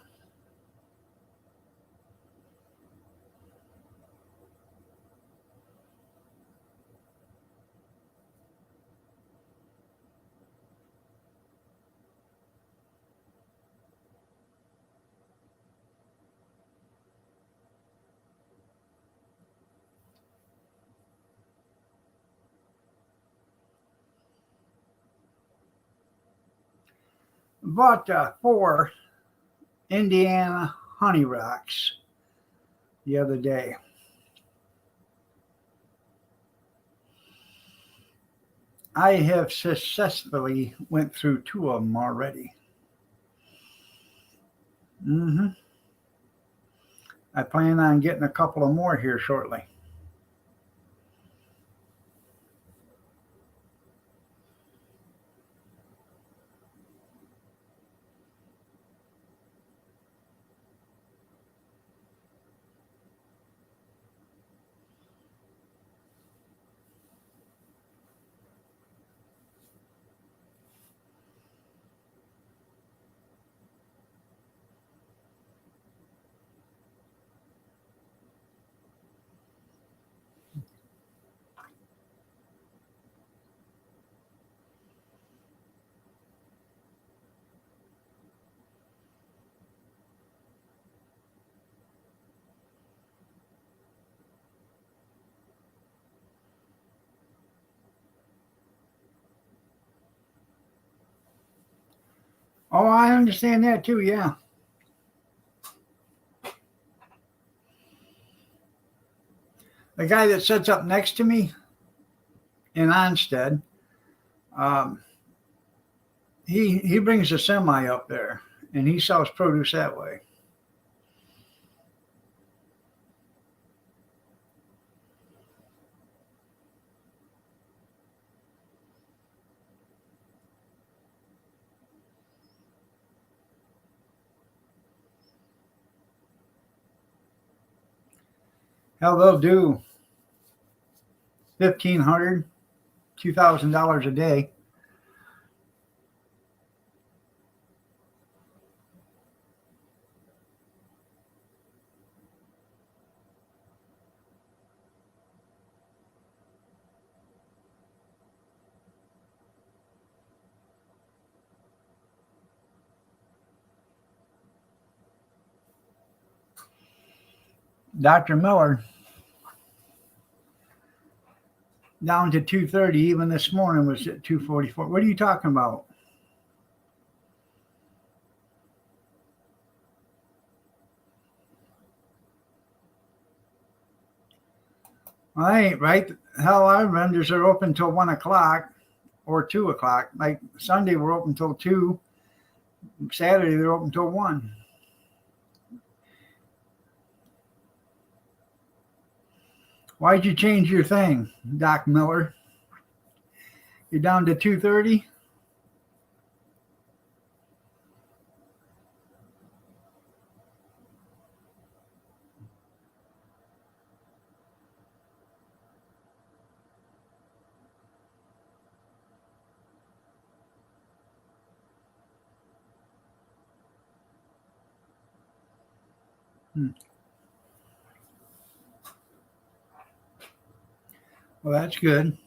[SPEAKER 1] Bought 4 Indiana honey rocks the other day. I have successfully went through 2 of them already. I plan on getting a couple of more here shortly. Oh, I understand that too, yeah. The guy that sits up next to me in Onstead, um, he brings a semi up there and he sells produce that way. Hell, they'll do $1,500, $2,000 a day. Dr. Miller down to 230. Even this morning was at 244. What are you talking about? Well, that ain't right. Hell, our vendors are open till 1 o'clock or 2 o'clock. Like Sunday, we're open till 2. Saturday, they're open till 1. Why'd you change your thing, Doc Miller? You're down to 230? Well, that's good.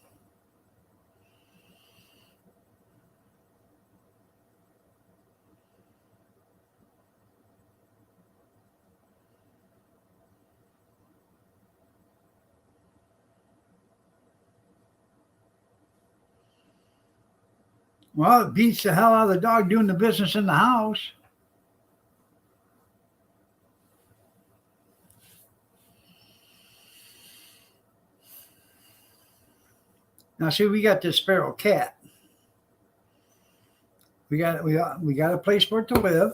[SPEAKER 1] Well, it beats the hell out of the dog doing the business in the house. Now, see, we got this feral cat. We got a place for it to live.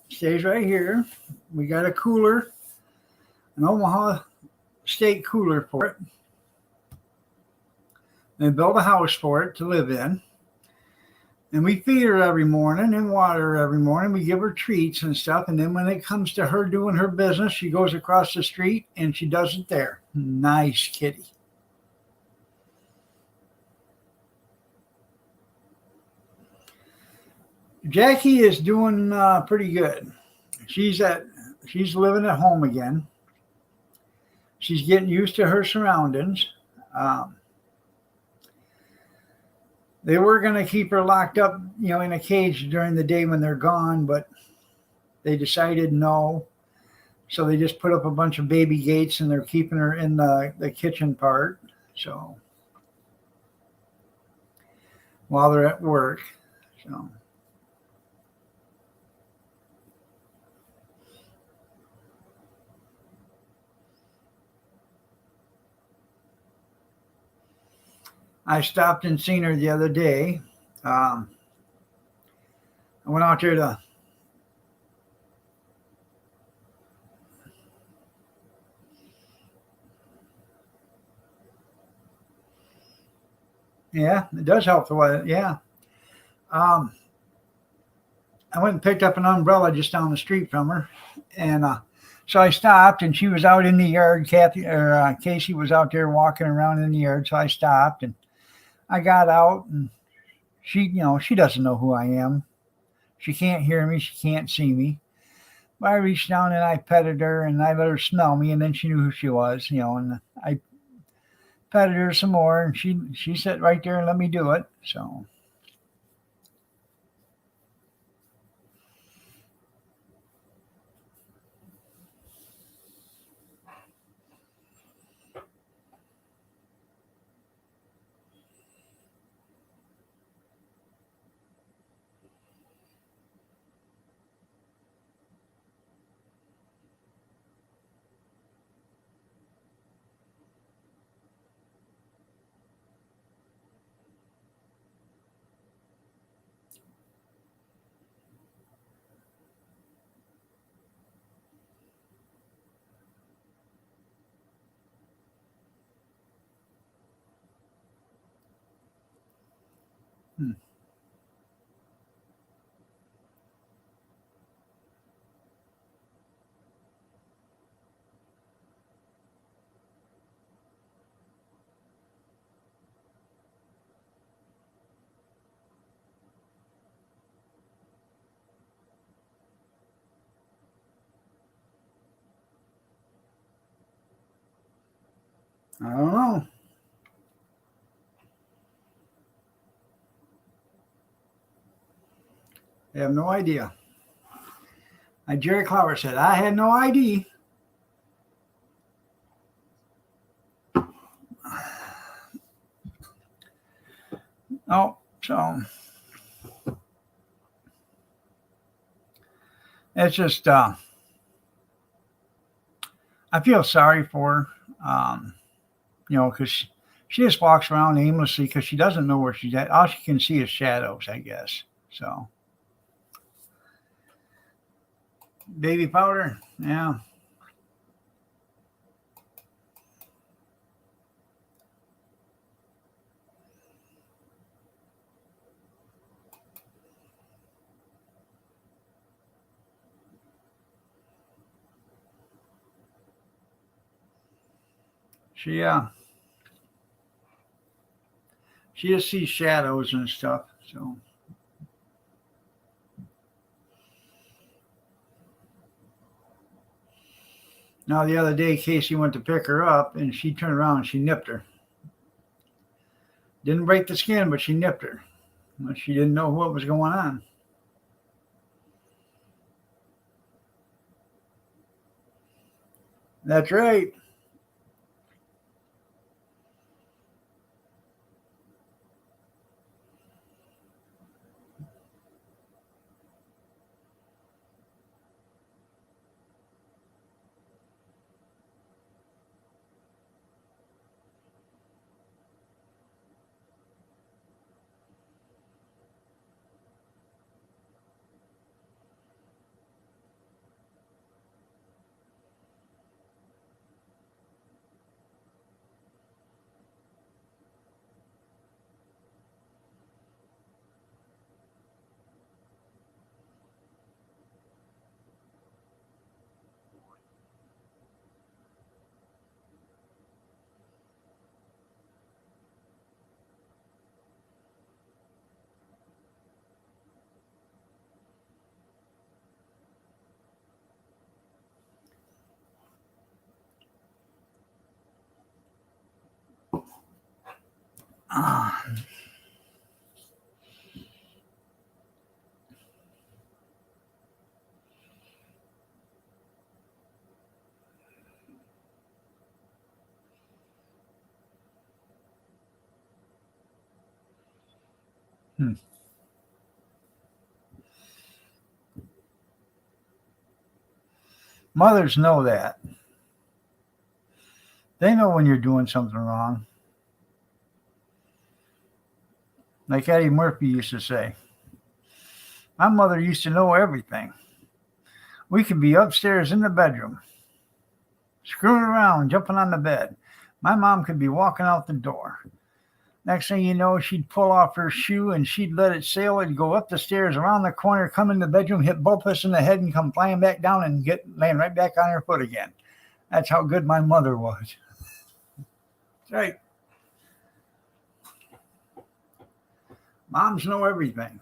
[SPEAKER 1] Stays right here. We got a cooler, an Omaha State cooler for it. And built a house for it to live in. And we feed her every morning and water her every morning. We give her treats and stuff. And then when it comes to her doing her business, she goes across the street and she does it there. Nice kitty. Jackie is doing pretty good. She's living at home again. She's getting used to her surroundings. Um, they were going to keep her locked up, in a cage during the day when they're gone, but they decided no. So they just put up a bunch of baby gates and they're keeping her in the kitchen part. So while they're at work. So I stopped and seen her the other day. I went out there to. Yeah, it does help the weather. Yeah. Um, I went and picked up an umbrella just down the street from her, and so I stopped, and she was out in the yard. Casey was out there walking around in the yard, so I stopped and I got out, and she doesn't know who I am. She can't hear me. She can't see me. But I reached down and I petted her, and I let her smell me, and then she knew who she was. And I petted her some more, and she sat right there and let me do it. So. Hmm. I don't know. I have no idea. Like Jerry Clower said, I had no ID. Oh, so it's just I feel sorry for her, because she just walks around aimlessly because she doesn't know where she's at. All she can see is shadows, I guess. So baby powder, yeah. She she just sees shadows and stuff. So now the other day, Casey went to pick her up, and she turned around and she nipped her. Didn't break the skin, but she nipped her. Well, she didn't know what was going on. That's right. Ah, hmm. Mothers know that. They know when you're doing something wrong. Like Eddie Murphy used to say, my mother used to know everything. We could be upstairs in the bedroom, screwing around, jumping on the bed. My mom could be walking out the door. Next thing you know, she'd pull off her shoe and she'd let it sail and go up the stairs, around the corner, come in the bedroom, hit both of us in the head, and come flying back down and get laying right back on her foot again. That's how good my mother was. That's right. Moms know everything.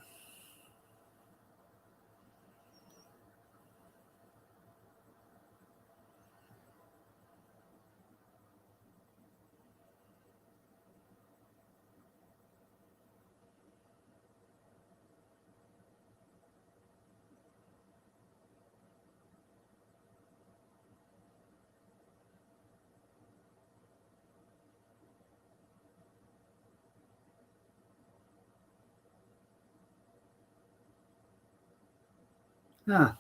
[SPEAKER 1] Huh.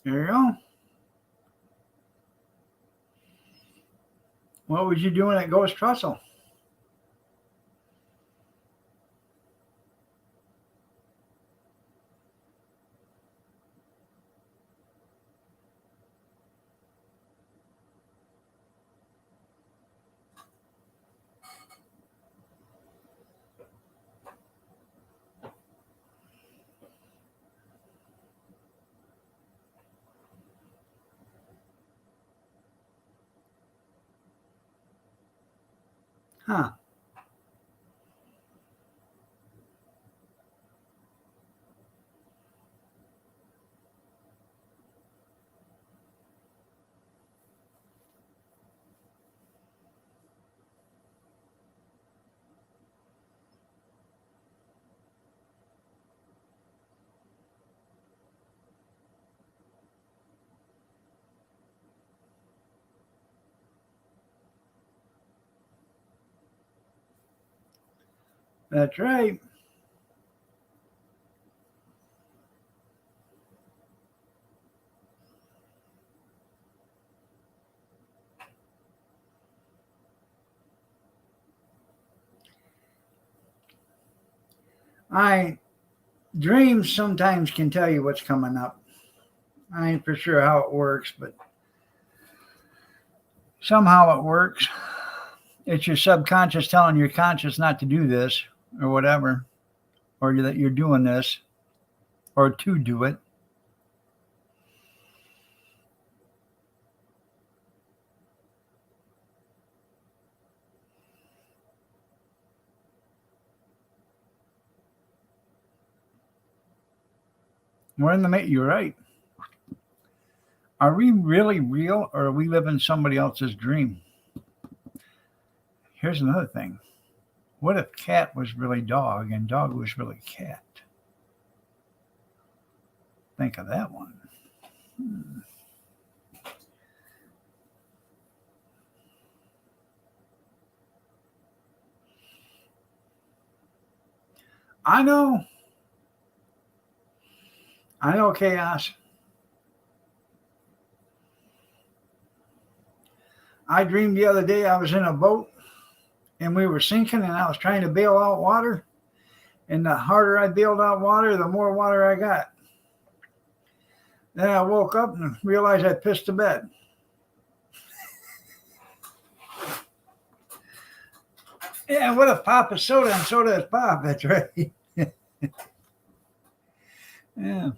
[SPEAKER 1] There you go. What was you doing at Ghost Trussell? Huh. That's right. I Dreams sometimes can tell you what's coming up. I ain't for sure how it works, but somehow it works. It's your subconscious telling your conscious not to do this or whatever, or that you're doing this or to do it. We're in the mate. You're right. Are we really real, or are we living somebody else's dream? Here's another thing. What if cat was really dog and dog was really cat? Think of that one. I know. I know, chaos. I dreamed the other day I was in a boat and we were sinking and I was trying to bail out water. And the harder I bailed out water, the more water I got. Then I woke up and realized I pissed the bed. Yeah, what if Pop is soda and soda is Pop? That's right. Yeah.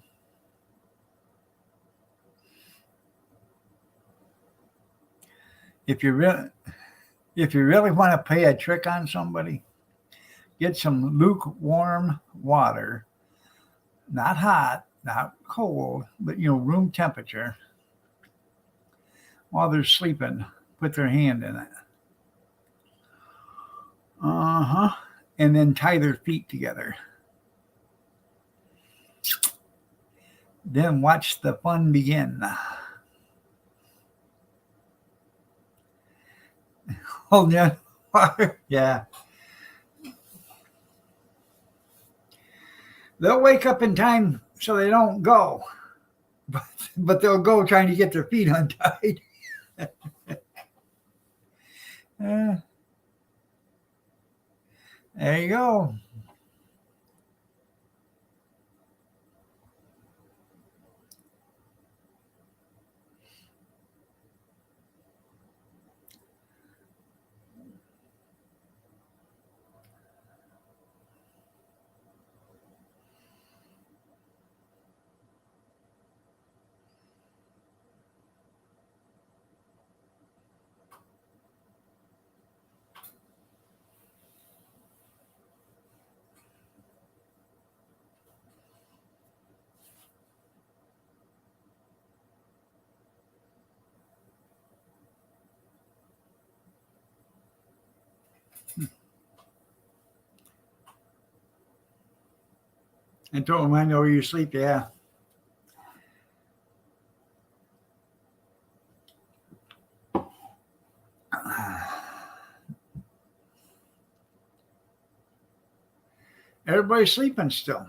[SPEAKER 1] If you really want to play a trick on somebody, get some lukewarm water, not hot, not cold, but room temperature, while they're sleeping. Put their hand in it. And then tie their feet together. Then watch the fun begin. Oh, yeah. Yeah. They'll wake up in time so they don't go. But they'll go trying to get their feet untied. There you go. And throw them in over your sleep, yeah. Everybody's sleeping still.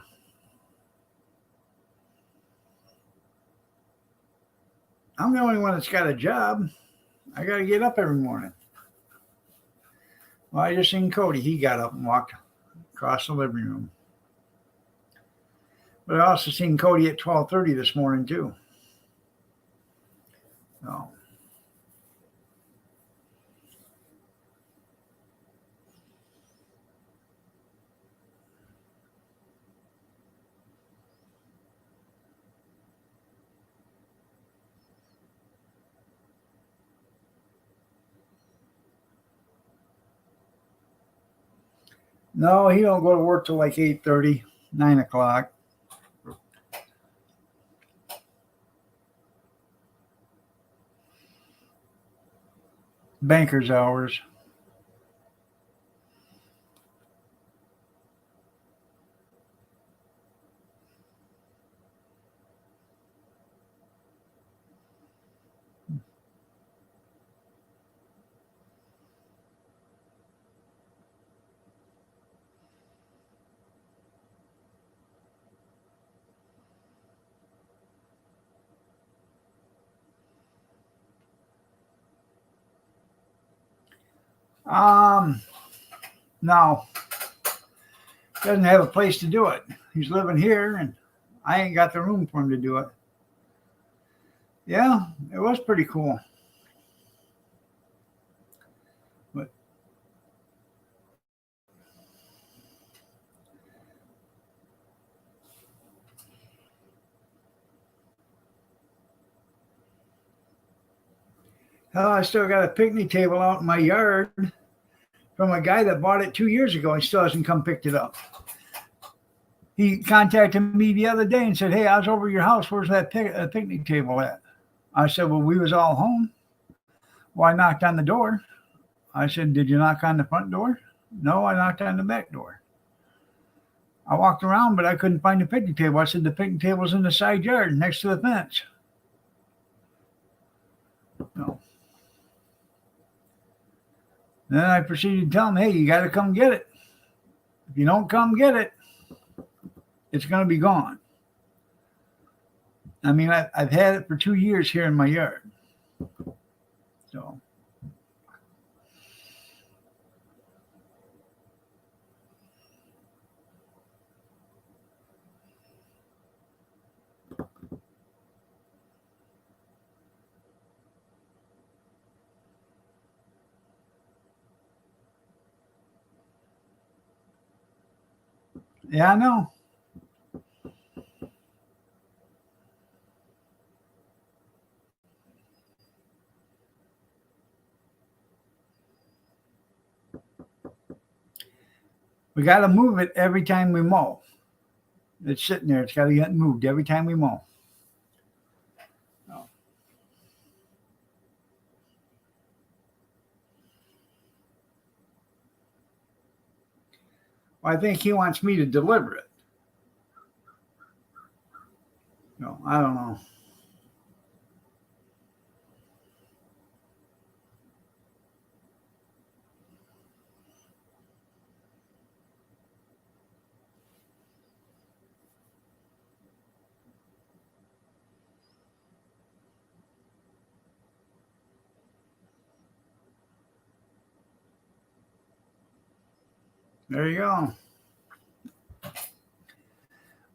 [SPEAKER 1] I'm the only one that's got a job. I got to get up every morning. Well, I just seen Cody. He got up and walked across the living room. But I also seen Cody at 12:30 this morning too. So. No, he don't go to work till like 8:30, 9 o'clock. Banker's hours. No, doesn't have a place to do it. He's living here, and I ain't got the room for him to do it. Yeah, it was pretty cool. But hell, I still got a picnic table out in my yard from a guy that bought it 2 years ago. He still hasn't come picked it up. He contacted me the other day and said, "Hey, I was over your house. Where's that picnic table at?" I said, "Well, we was all home." Well, I knocked on the door. I said, did you knock on the front door? No, I knocked on the back door. I walked around, but I couldn't find the picnic table. I said, the picnic table's in the side yard next to the fence. No. Then I proceeded to tell him, hey, you got to come get it. If you don't come get it, it's going to be gone. I mean, I've had it for 2 years here in my yard. So. Yeah, I know. We got to move it every time we mow. It's sitting there. It's got to get moved every time we mow. Well, I think he wants me to deliver it. No, I don't know. There you go.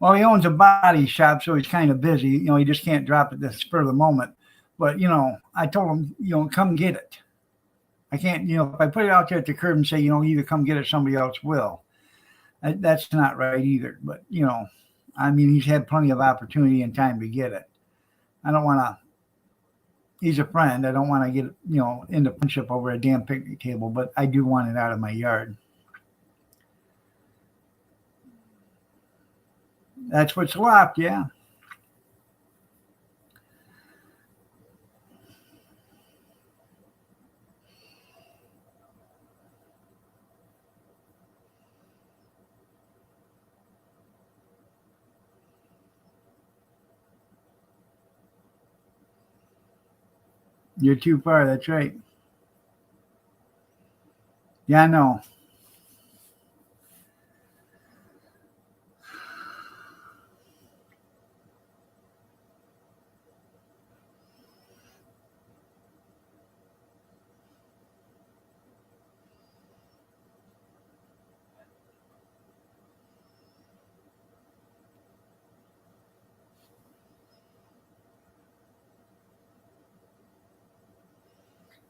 [SPEAKER 1] Well, he owns a body shop, so he's kind of busy. You know, he just can't drop it this spur of the moment. But, you know, I told him, you know, come get it. I can't, you know, if I put it out there at the curb and say, you know, either come get it or somebody else will. That's not right either. But, you know, I mean, he's had plenty of opportunity and time to get it. I don't want to, he's a friend. I don't want to get, you know, into friendship over a damn picnic table, but I do want it out of my yard. That's what's left, yeah. You're too far, that's right. Yeah, I know.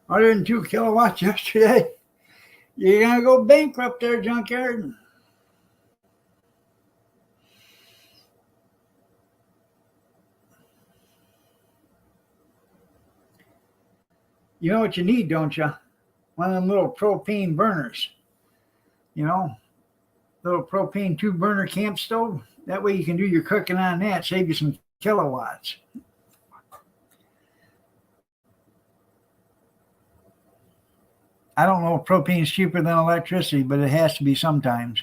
[SPEAKER 1] Other than 2 kilowatts yesterday, you're going to go bankrupt there, junkyard. You know what you need, don't you? One of them little propane burners. You know, little propane 2-burner camp stove. That way you can do your cooking on that, save you some kilowatts. I don't know if propane's cheaper than electricity, but it has to be sometimes.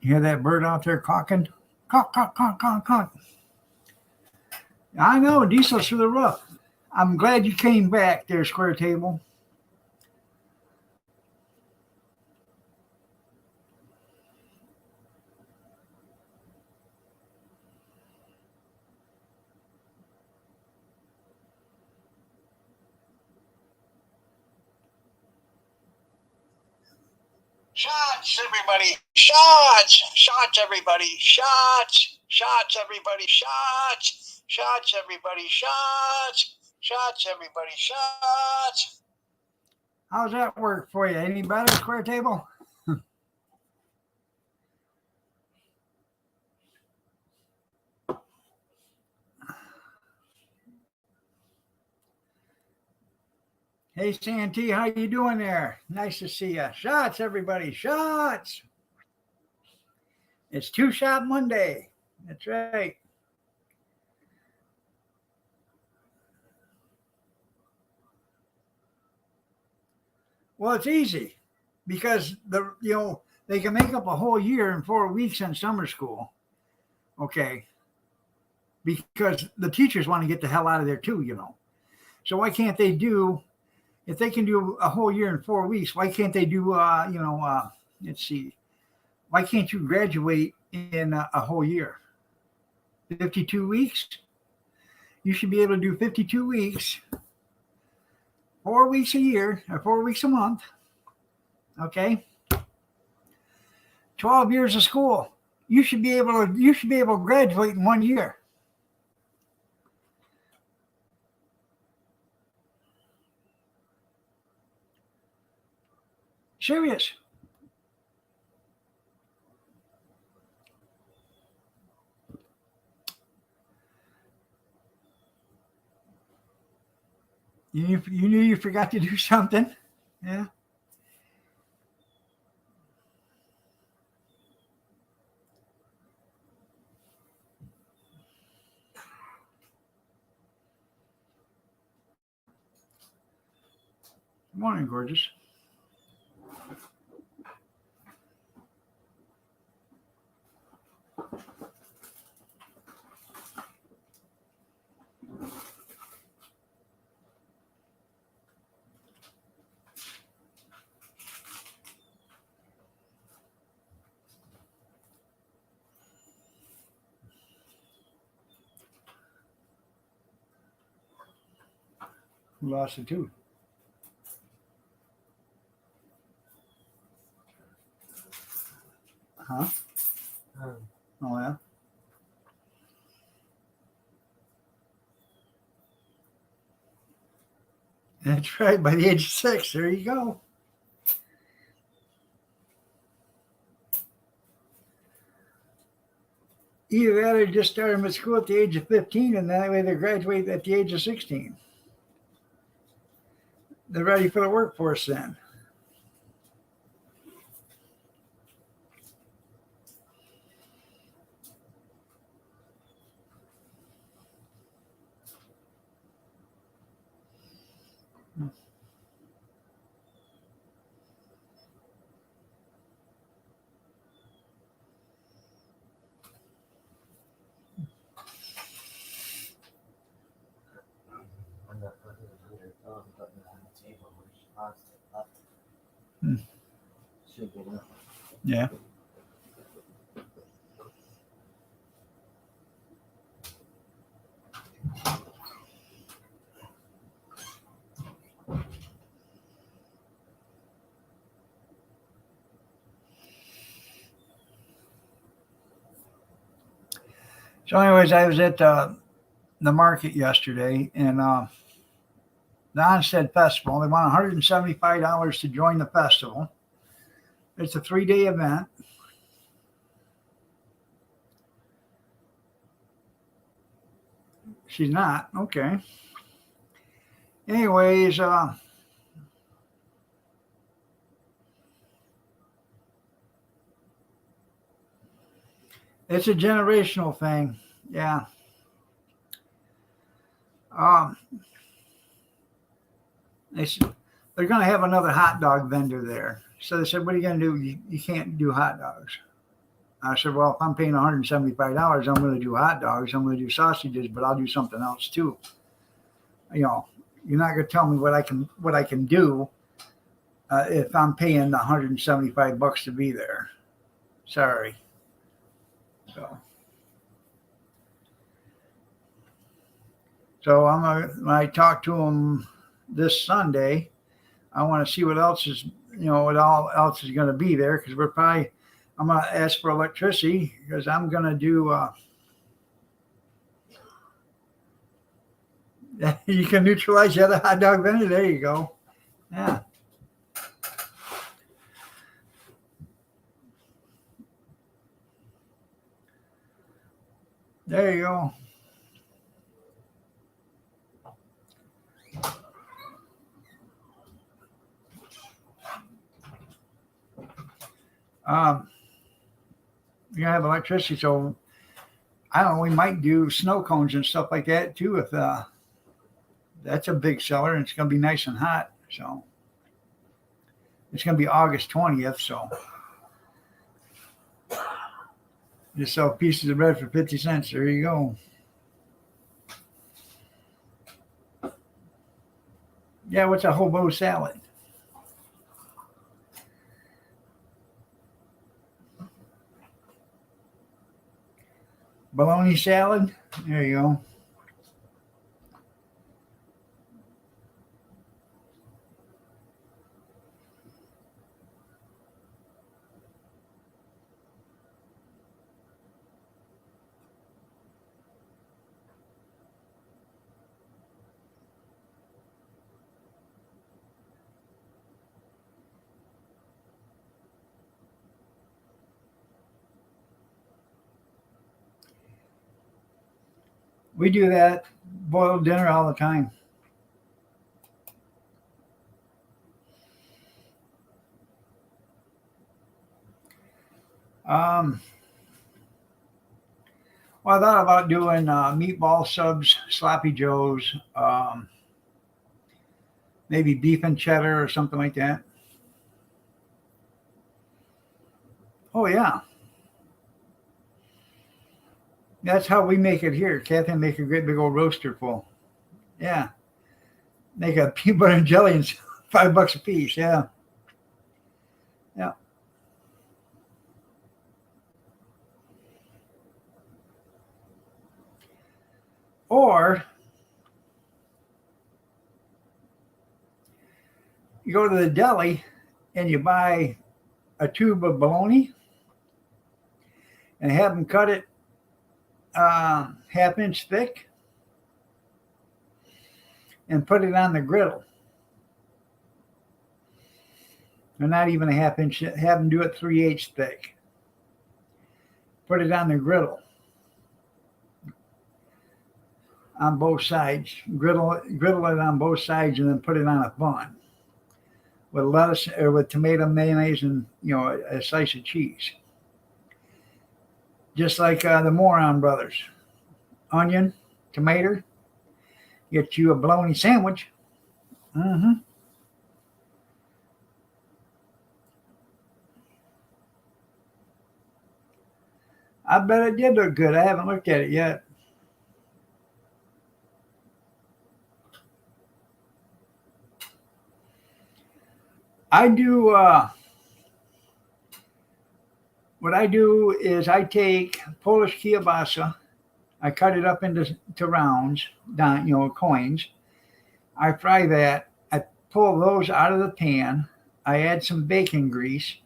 [SPEAKER 1] You hear that bird out there cawking? Caw, caw, caw, caw, caw. I know, diesel's through the roof. I'm glad you came back there, Square Table.
[SPEAKER 2] Shots, everybody! Shots! Shots, everybody! Shots! Shots, everybody! Shots! Shots, everybody! Shots! Shots, everybody! Shots!
[SPEAKER 1] How's that work for you? Any better, Square Table? Hey, Santee, how you doing there? Nice to see you. Shots, everybody, shots. It's Two Shot Monday. That's right. Well, it's easy because they can make up a whole year in 4 weeks in summer school. Okay, because the teachers want to get the hell out of there too. So why can't they do if they can do a whole year in 4 weeks? Why can't they do let's see, why can't you graduate in a whole year? 52 weeks. You should be able to do 52 weeks, 4 weeks a year, or 4 weeks a month. Okay, 12 years of school. You should be able to graduate in 1 year. Serious. You knew you forgot to do something. Yeah. Good morning, gorgeous. Who lost a tooth? Huh? Oh, yeah. That's right. By the age of 6, there you go. Either that or just start them at school at the age of 15, and that way they graduate at the age of 16. They're ready for the workforce then. Hmm. Yeah. So, anyways, I was at the market yesterday, and the Onstead Festival. They want $175 to join the festival. It's a 3-day event. She's not. Okay. Anyways, it's a generational thing. Yeah. Um, they're going to have another hot dog vendor there. So they said, "What are you going to do? You can't do hot dogs." I said, "Well, if I'm paying $175, I'm going to do hot dogs. I'm going to do sausages, but I'll do something else too. You're not going to tell me what I can do if I'm paying $175 to be there. Sorry." So when I talk to them this Sunday, I want to see what else is what all else is going to be there, because I'm going to ask for electricity, because I'm going to do. You can neutralize the other hot dog vendor. There you go. Yeah. There you go. You have electricity, so I don't know. We might do snow cones and stuff like that too. If that's a big seller, and it's going to be nice and hot. So it's going to be August 20th. So just sell pieces of bread for 50 cents. There you go. Yeah, what's a hobo salad? Bologna salad. There you go. We do that boiled dinner all the time. Um, well, I thought about doing meatball subs, sloppy joes, maybe beef and cheddar or something like that. Oh yeah, that's how we make it here. Kathy make a great big old roaster full. Yeah, make a peanut butter and jelly and $5 a piece. Yeah, yeah. Or you go to the deli and you buy a tube of bologna and have them cut it half-inch thick and put it on the griddle. Or not even a half-inch. Have them do it 3/8 thick. Put it on the griddle on both sides. Griddle it on both sides, and then put it on a bun with lettuce or with tomato, mayonnaise, and a slice of cheese. Just like the Moron Brothers. Onion, tomato. Get you a bologna sandwich. Mm-hmm. I bet it did look good. I haven't looked at it yet. I do. What I do is I take Polish kielbasa. I cut it up into rounds, coins. I fry that. I pull those out of the pan. I add some bacon grease.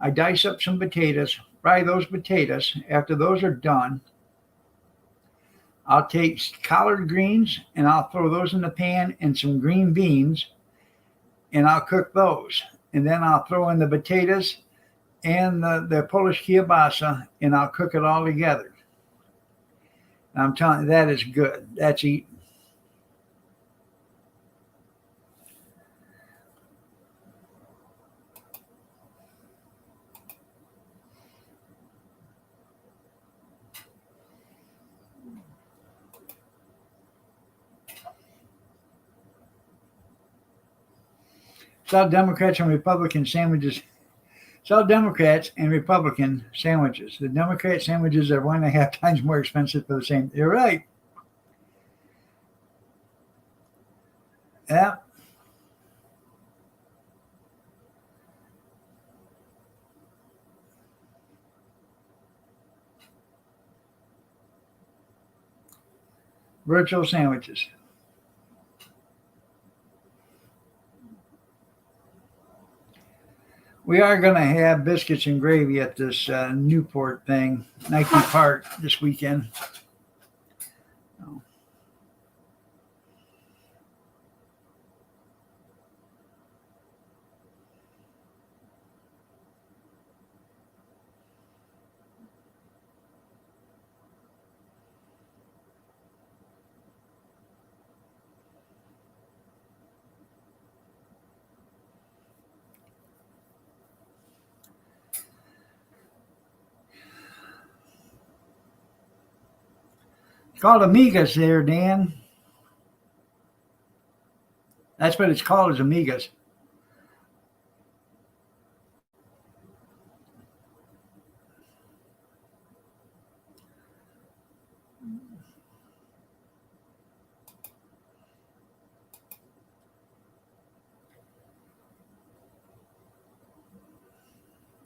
[SPEAKER 1] I dice up some potatoes, fry those potatoes. After those are done, I'll take collard greens and I'll throw those in the pan and some green beans and I'll cook those. And then I'll throw in the potatoes and the Polish kielbasa and I'll cook it all together. And I'm telling you, that is good. That's eating. Sell Democrats and Republican sandwiches. Sell Democrats and Republican sandwiches. The Democrat sandwiches are 1.5 times more expensive for the same. You're right. Yeah. Virtual sandwiches. We are going to have biscuits and gravy at this Newport thing, Nike Park, this weekend. called Amigas there, Dan. That's what it's called, is Amigas.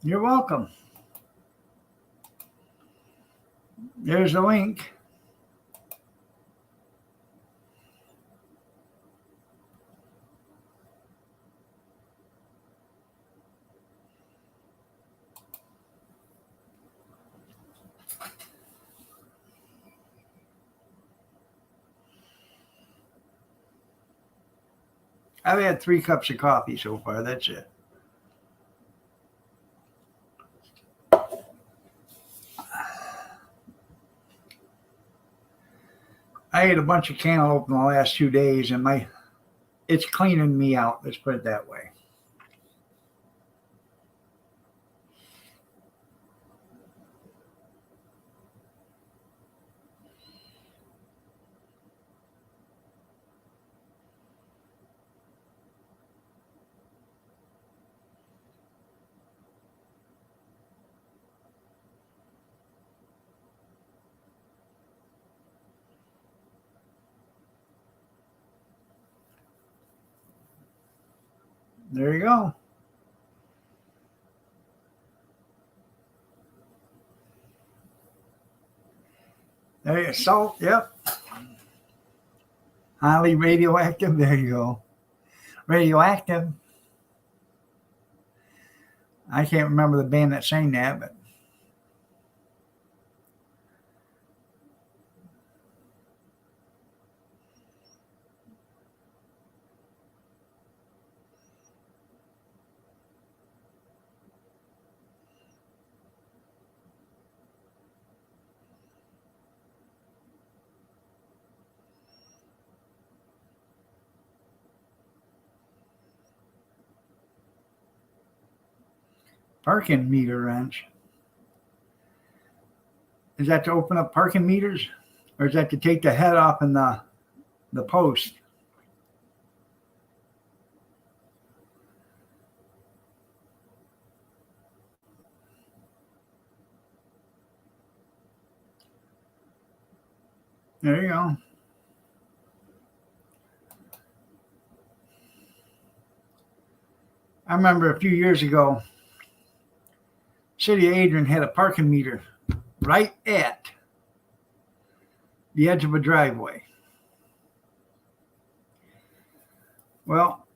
[SPEAKER 1] You're welcome. There's the link. I've had 3 cups of coffee so far. That's it. I ate a bunch of cantaloupe in the last 2 days, and it's cleaning me out. Let's put it that way. There you go. There you go. Salt, yep. Highly radioactive. There you go. Radioactive. I can't remember the band that sang that, but parking meter wrench. Is that to open up parking meters? Or is that to take the head off in the post? There you go. I remember a few years ago, City of Adrian had a parking meter right at the edge of a driveway. Well,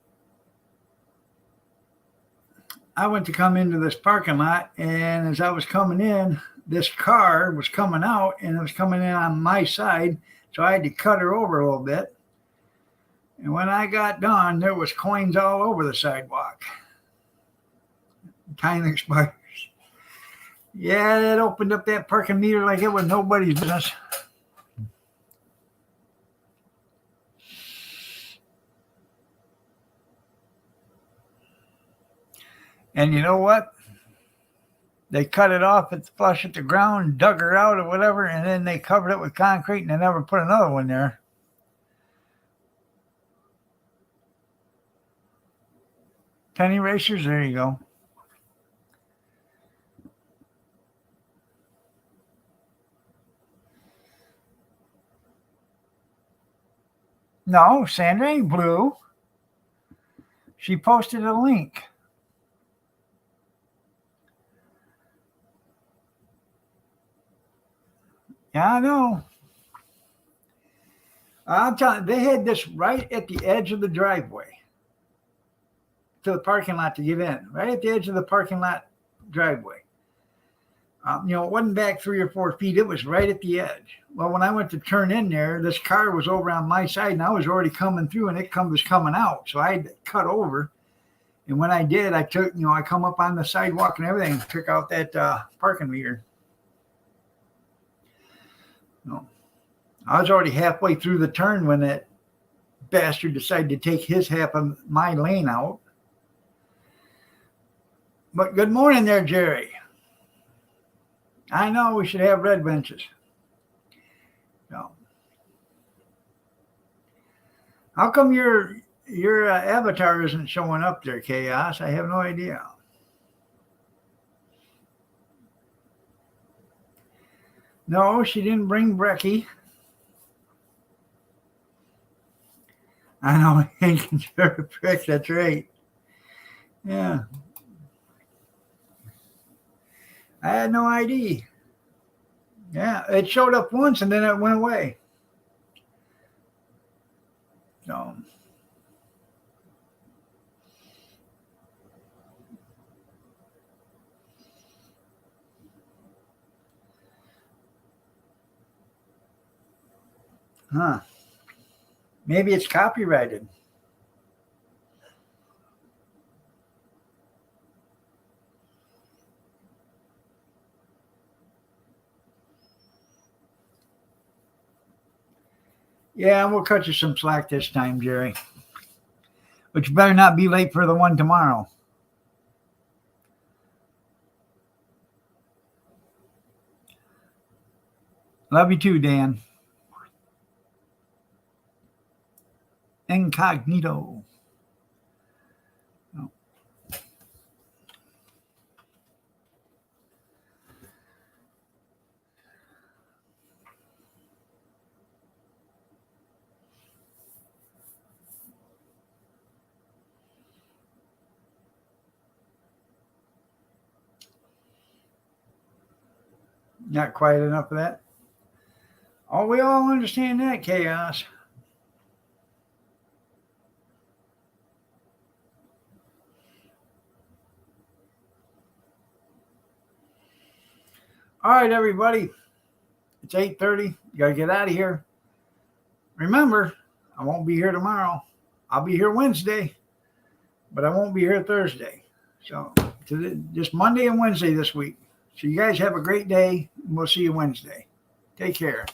[SPEAKER 1] I went to come into this parking lot, and as I was coming in, this car was coming out, and it was coming in on my side, so I had to cut her over a little bit. And when I got done, there was coins all over the sidewalk. Time expires. Yeah, it opened up that parking meter like it was nobody's business. And you know what? They cut it off at flush at the ground, dug her out or whatever, and then they covered it with concrete, and they never put another one there. Penny racers, there you go. No, Sandra ain't blue. She posted a link. Yeah, I know. I'm telling you, they had this right at the edge of the driveway to the parking lot to get in, right at the edge of the parking lot driveway. It wasn't back 3 or 4 feet. It was right at the edge. Well, when I went to turn in there, this car was over on my side, and I was already coming through, and it was coming out. So I had to cut over. And when I did, I come up on the sidewalk and everything, and took out that parking meter. I was already halfway through the turn when that bastard decided to take his half of my lane out. But good morning there, Jerry. I know we should have red benches. No. How come your avatar isn't showing up there, Chaos? I have no idea. No, she didn't bring Brecky. I know, Hank and Jared Prick, that's right. Yeah. I had no ID. Yeah, it showed up once and then it went away. So, huh. Maybe it's copyrighted. Yeah, we'll cut you some slack this time, Jerry. But you better not be late for the one tomorrow. Love you too, Dan. Incognito. Oh. Not quiet enough for that. Oh, we all understand that, Chaos. All right, everybody. It's 8:30. You got to get out of here. Remember, I won't be here tomorrow. I'll be here Wednesday, but I won't be here Thursday. So just Monday and Wednesday this week. So you guys have a great day, and we'll see you Wednesday. Take care.